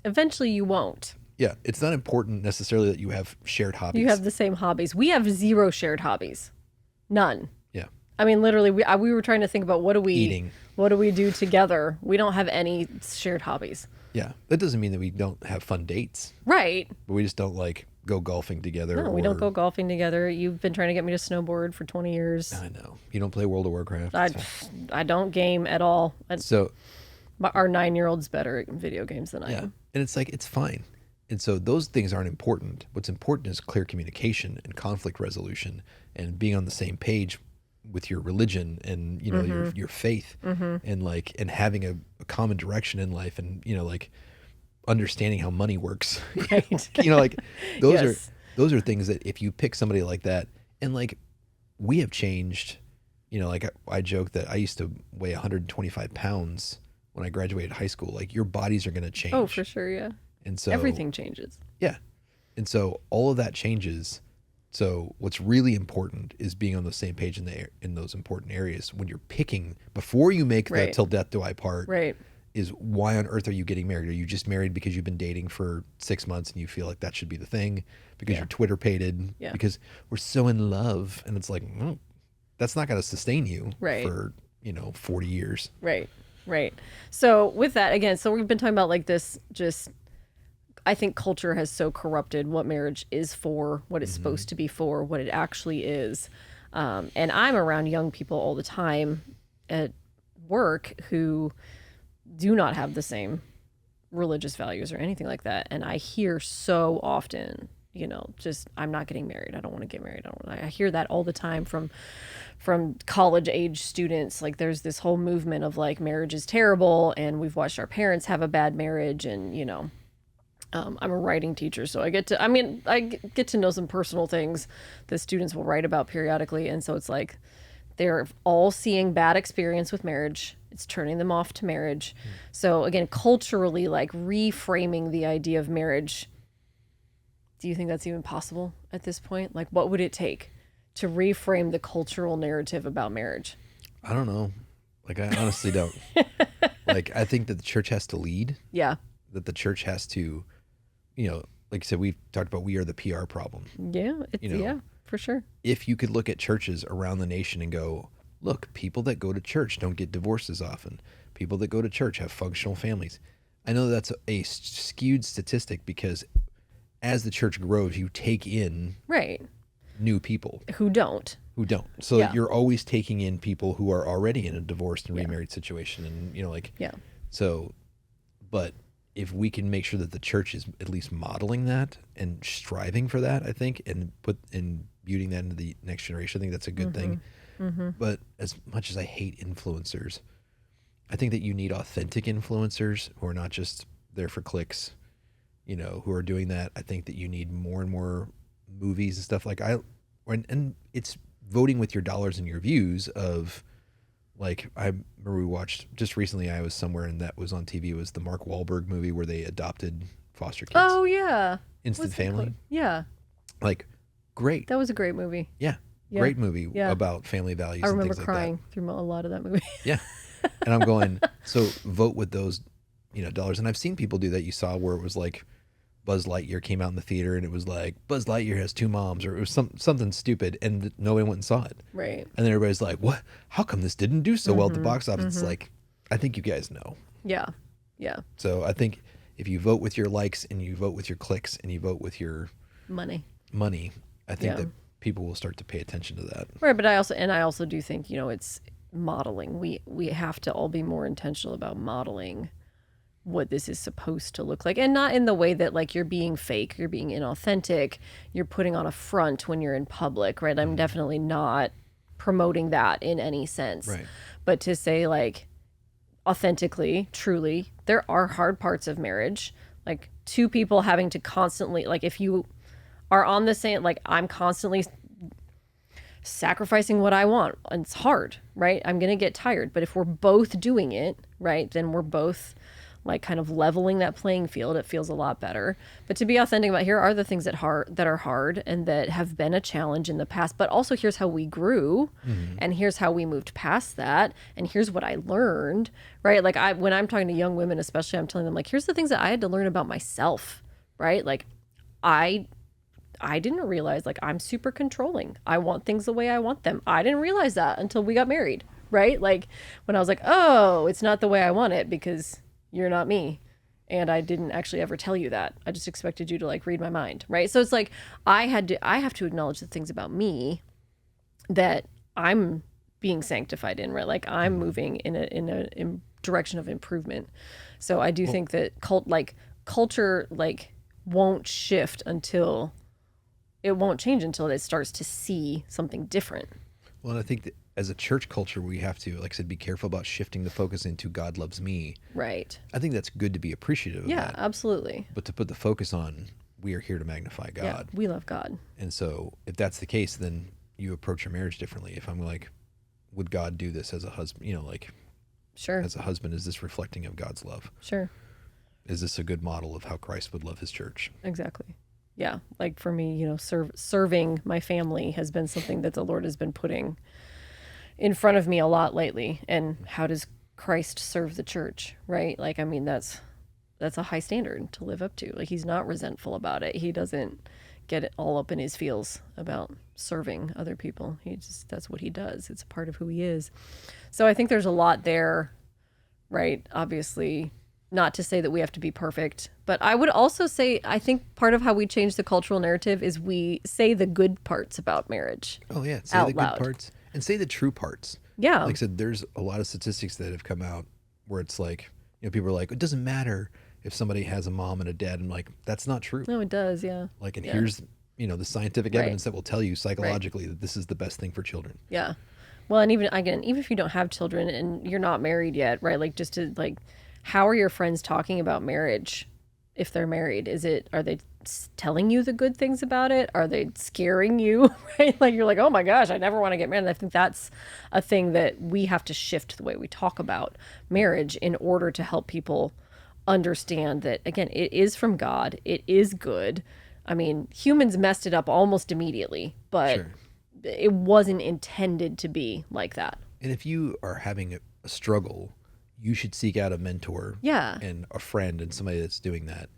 Eventually you won't. Yeah, it's not important necessarily that you have shared hobbies. You have the same hobbies. We have zero shared hobbies. None. Yeah. I mean, literally, we were trying to think about what do we Eating. what do we do together. We don't have any shared hobbies. Yeah. That doesn't mean that we don't have fun dates, Right. but we just don't like go golfing together. No, we don't go golfing together. You've been trying to get me to snowboard for 20 years. I know. You don't play World of Warcraft. I don't game at all. So, Our 9-year-old's better at video games than I yeah. am. And it's like, it's fine. And so those things aren't important. What's important is clear communication and conflict resolution and being on the same page with your religion and, you know, your faith and like, and having a common direction in life and, you know, like understanding how money works. Right. You know, like those Yes. those are things that if you pick somebody like that, and like we have changed, you know, like I joke that I used to weigh 125 pounds when I graduated high school. Like your bodies are going to change. Oh, for sure, yeah. And so Everything changes. yeah. And so all of that changes. So what's really important is being on the same page in those important areas when you're picking before you make the Right. till death do I part. Right. Is why on earth are you getting married? Are you just married because you've been dating for 6 months and you feel like that should be the thing because you're Twitter pated? Yeah. Because we're so in love, and it's like that's not going to sustain you Right. for 40 years. Right. Right. So with that, again, so we've been talking about like this just I think culture has so corrupted what marriage is for, what it's supposed to be for, what it actually is. And I'm around young people all the time at work who do not have the same religious values or anything like that. And I hear so often, just I'm not getting married. I don't want to get married. I hear that all the time from college age students. Like there's this whole movement of like marriage is terrible and we've watched our parents have a bad marriage and I'm a writing teacher, so I get to know some personal things that students will write about periodically. And so it's like they're all seeing bad experience with marriage. It's turning them off to marriage. So again, culturally, like reframing the idea of marriage. Do you think that's even possible at this point? Like what would it take to reframe the cultural narrative about marriage? I don't know. Like I honestly don't. Like I think that the church has to lead. Yeah. That the church has to, like I said, we've talked about we are the PR problem. Yeah. Yeah, for sure. If you could look at churches around the nation and go, look, people that go to church don't get divorced as often. People that go to church have functional families. I know that's a skewed statistic because as the church grows, you take in Right. new people Who don't. who don't. So Yeah. you're always taking in people who are already in a divorced and remarried situation. And, Yeah. so, but if we can make sure that the church is at least modeling that and striving for that, I think, and imbuing that into the next generation, I think that's a good thing. But as much as I hate influencers, I think that you need authentic influencers who are not just there for clicks, who are doing that. I think that you need more and more movies and stuff and it's voting with your dollars and your views of, like, I remember we watched just recently, I was somewhere and that was on TV. It was the Mark Wahlberg movie where they adopted foster kids. Oh yeah. Instant What's that Family. called? Yeah. Like, great. That was a great movie. Yeah. Yeah. Great movie Yeah. about family values I and remember things crying like through a lot of that movie. that. Yeah. And I'm going, so vote with those, dollars. And I've seen people do that. You saw where it was like Buzz Lightyear came out in the theater and it was like Buzz Lightyear has 2 moms, or it was something stupid, and nobody went and saw it. Right. And then everybody's like, what? How come this didn't do so well at the box office? It's like, I think you guys know. Yeah. Yeah. So I think if you vote with your likes and you vote with your clicks and you vote with your Money. money, I think Yeah. that people will start to pay attention to that. Right, but I also do think, it's modeling. We have to all be more intentional about modeling what this is supposed to look like, and not in the way that like you're being fake, you're being inauthentic, you're putting on a front when you're in public, right? I'm definitely not promoting that in any sense. Right. But to say like authentically, truly, there are hard parts of marriage, like two people having to constantly, like if you are on the same, like I'm constantly sacrificing what I want, and it's hard, right? I'm going to get tired. But if we're both doing it, right, then we're both like kind of leveling that playing field. It feels a lot better. But to be authentic about, here are the things that are hard and that have been a challenge in the past, but also here's how we grew, and here's how we moved past that, and here's what I learned, right? Like when I'm talking to young women, especially, I'm telling them like, here's the things that I had to learn about myself, right? Like I didn't realize like I'm super controlling. I want things the way I want them. I didn't realize that until we got married, right? Like when I was like, "Oh, it's not the way I want it because you're not me." And I didn't actually ever tell you that. I just expected you to like read my mind, right? So it's like I have to acknowledge the things about me that I'm being sanctified in, right? Like I'm moving in a direction of improvement. So I do think that culture like won't shift until it won't change until it starts to see something different. Well, and I think that as a church culture, we have to, like I said, be careful about shifting the focus into God loves me. Right. I think that's good to be appreciative of Yeah, that. absolutely. But to put the focus on, we are here to magnify God. Yeah, we love God. And so if that's the case, then you approach your marriage differently. If I'm like, would God do this as a husband? You know, like Sure. as a husband, is this reflecting of God's love? Sure. Is this a good model of how Christ would love his church? Exactly. Yeah. Like for me, you know, serving my family has been something that the Lord has been putting in front of me a lot lately. And how does Christ serve the church? Right. Like, I mean, that's a high standard to live up to. Like he's not resentful about it. He doesn't get it all up in his feels about serving other people. That's what he does. It's a part of who he is. So I think there's a lot there, right? Obviously, not to say that we have to be perfect, but I would also say I think part of how we change the cultural narrative is we say the good parts about marriage. Oh yeah, say Out the good loud. parts and say the true parts. Yeah. Like I said, there's a lot of statistics that have come out where it's like, you know, people are like, it doesn't matter if somebody has a mom and a dad. And like, that's not true. No, it does. Yeah. Like, and Yeah. here's, you know, the scientific Right. evidence that will tell you psychologically that this is the best thing for children. Yeah. Well, and even if you don't have children and you're not married yet, right? Like just to like, how are your friends talking about marriage if they're married? Are they telling you the good things about it? Are they scaring you? Right? Like you're like, oh my gosh, I never want to get married. And I think that's a thing that we have to shift the way we talk about marriage in order to help people understand that, again, it is from God. It is good. I mean, humans messed it up almost immediately, but Sure. it wasn't intended to be like that. And if you are having a struggle, you should seek out a mentor Yeah. and a friend and somebody that's doing that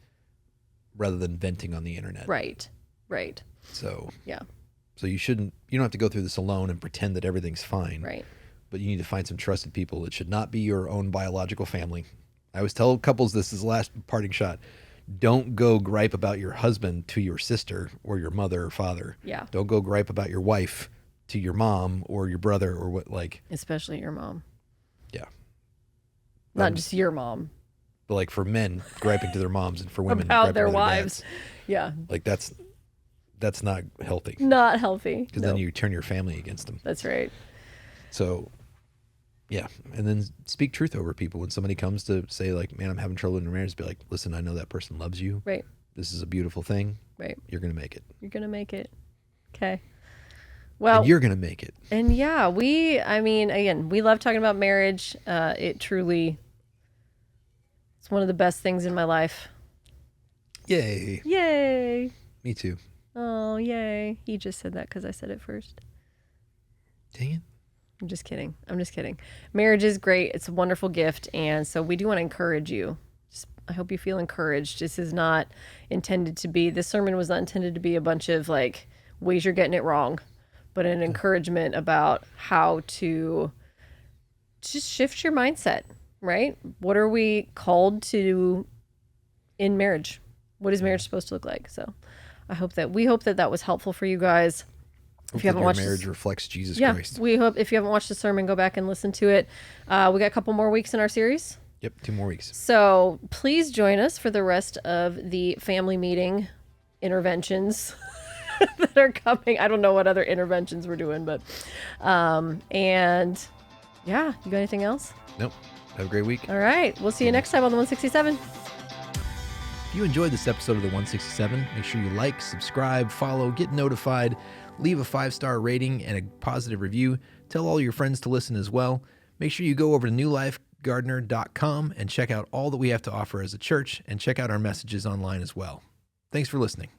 rather than venting on the internet. Right. Right. So Yeah. you don't have to go through this alone and pretend that everything's fine. Right. But you need to find some trusted people. It should not be your own biological family. I always tell couples this is the last parting shot. Don't go gripe about your husband to your sister or your mother or father. Yeah. Don't go gripe about your wife to your mom or your brother or what, like, Especially your mom. yeah. Not just your mom. But like for men griping to their moms and for women About griping their to wives. dads. Yeah. Like that's not healthy Not healthy. because No. then you turn your family against them. That's right. So, yeah, and then speak truth over people. When somebody comes to say like, "Man, I'm having trouble in your marriage," be like, "Listen, I know that person loves you. Right. This is a beautiful thing. Right. You're gonna make it. You're going to make it. Okay. Well, And you're gonna make it." and yeah, I mean, again, we love talking about marriage. It truly, it's one of the best things in my life. Yay! Yay. Me too. Oh, yay. He just said that because I said it first. Dang it. I'm just kidding. I'm just kidding. Marriage is great. It's a wonderful gift. And so we do want to encourage you. I hope you feel encouraged. This is not intended to be, this sermon was not intended to be a bunch of like ways you're getting it wrong, but an encouragement about how to just shift your mindset, right? What are we called to in marriage? What is marriage supposed to look like? So we hope that was helpful for you guys. If you haven't Hopefully watched your this- marriage reflects Jesus yeah, Christ. we hope if you haven't watched the sermon, go back and listen to it. We got a couple more weeks in our series. Yep, 2 more weeks. So please join us for the rest of the family meeting interventions that are coming. I don't know what other interventions we're doing, but and yeah, you got anything else? Nope. Have a great week. All right. We'll see you next time on the 167. If you enjoyed this episode of the 167, make sure you like, subscribe, follow, get notified, leave a 5-star rating and a positive review. Tell all your friends to listen as well. Make sure you go over to newlifegardener.com and check out all that we have to offer as a church and check out our messages online as well. Thanks for listening.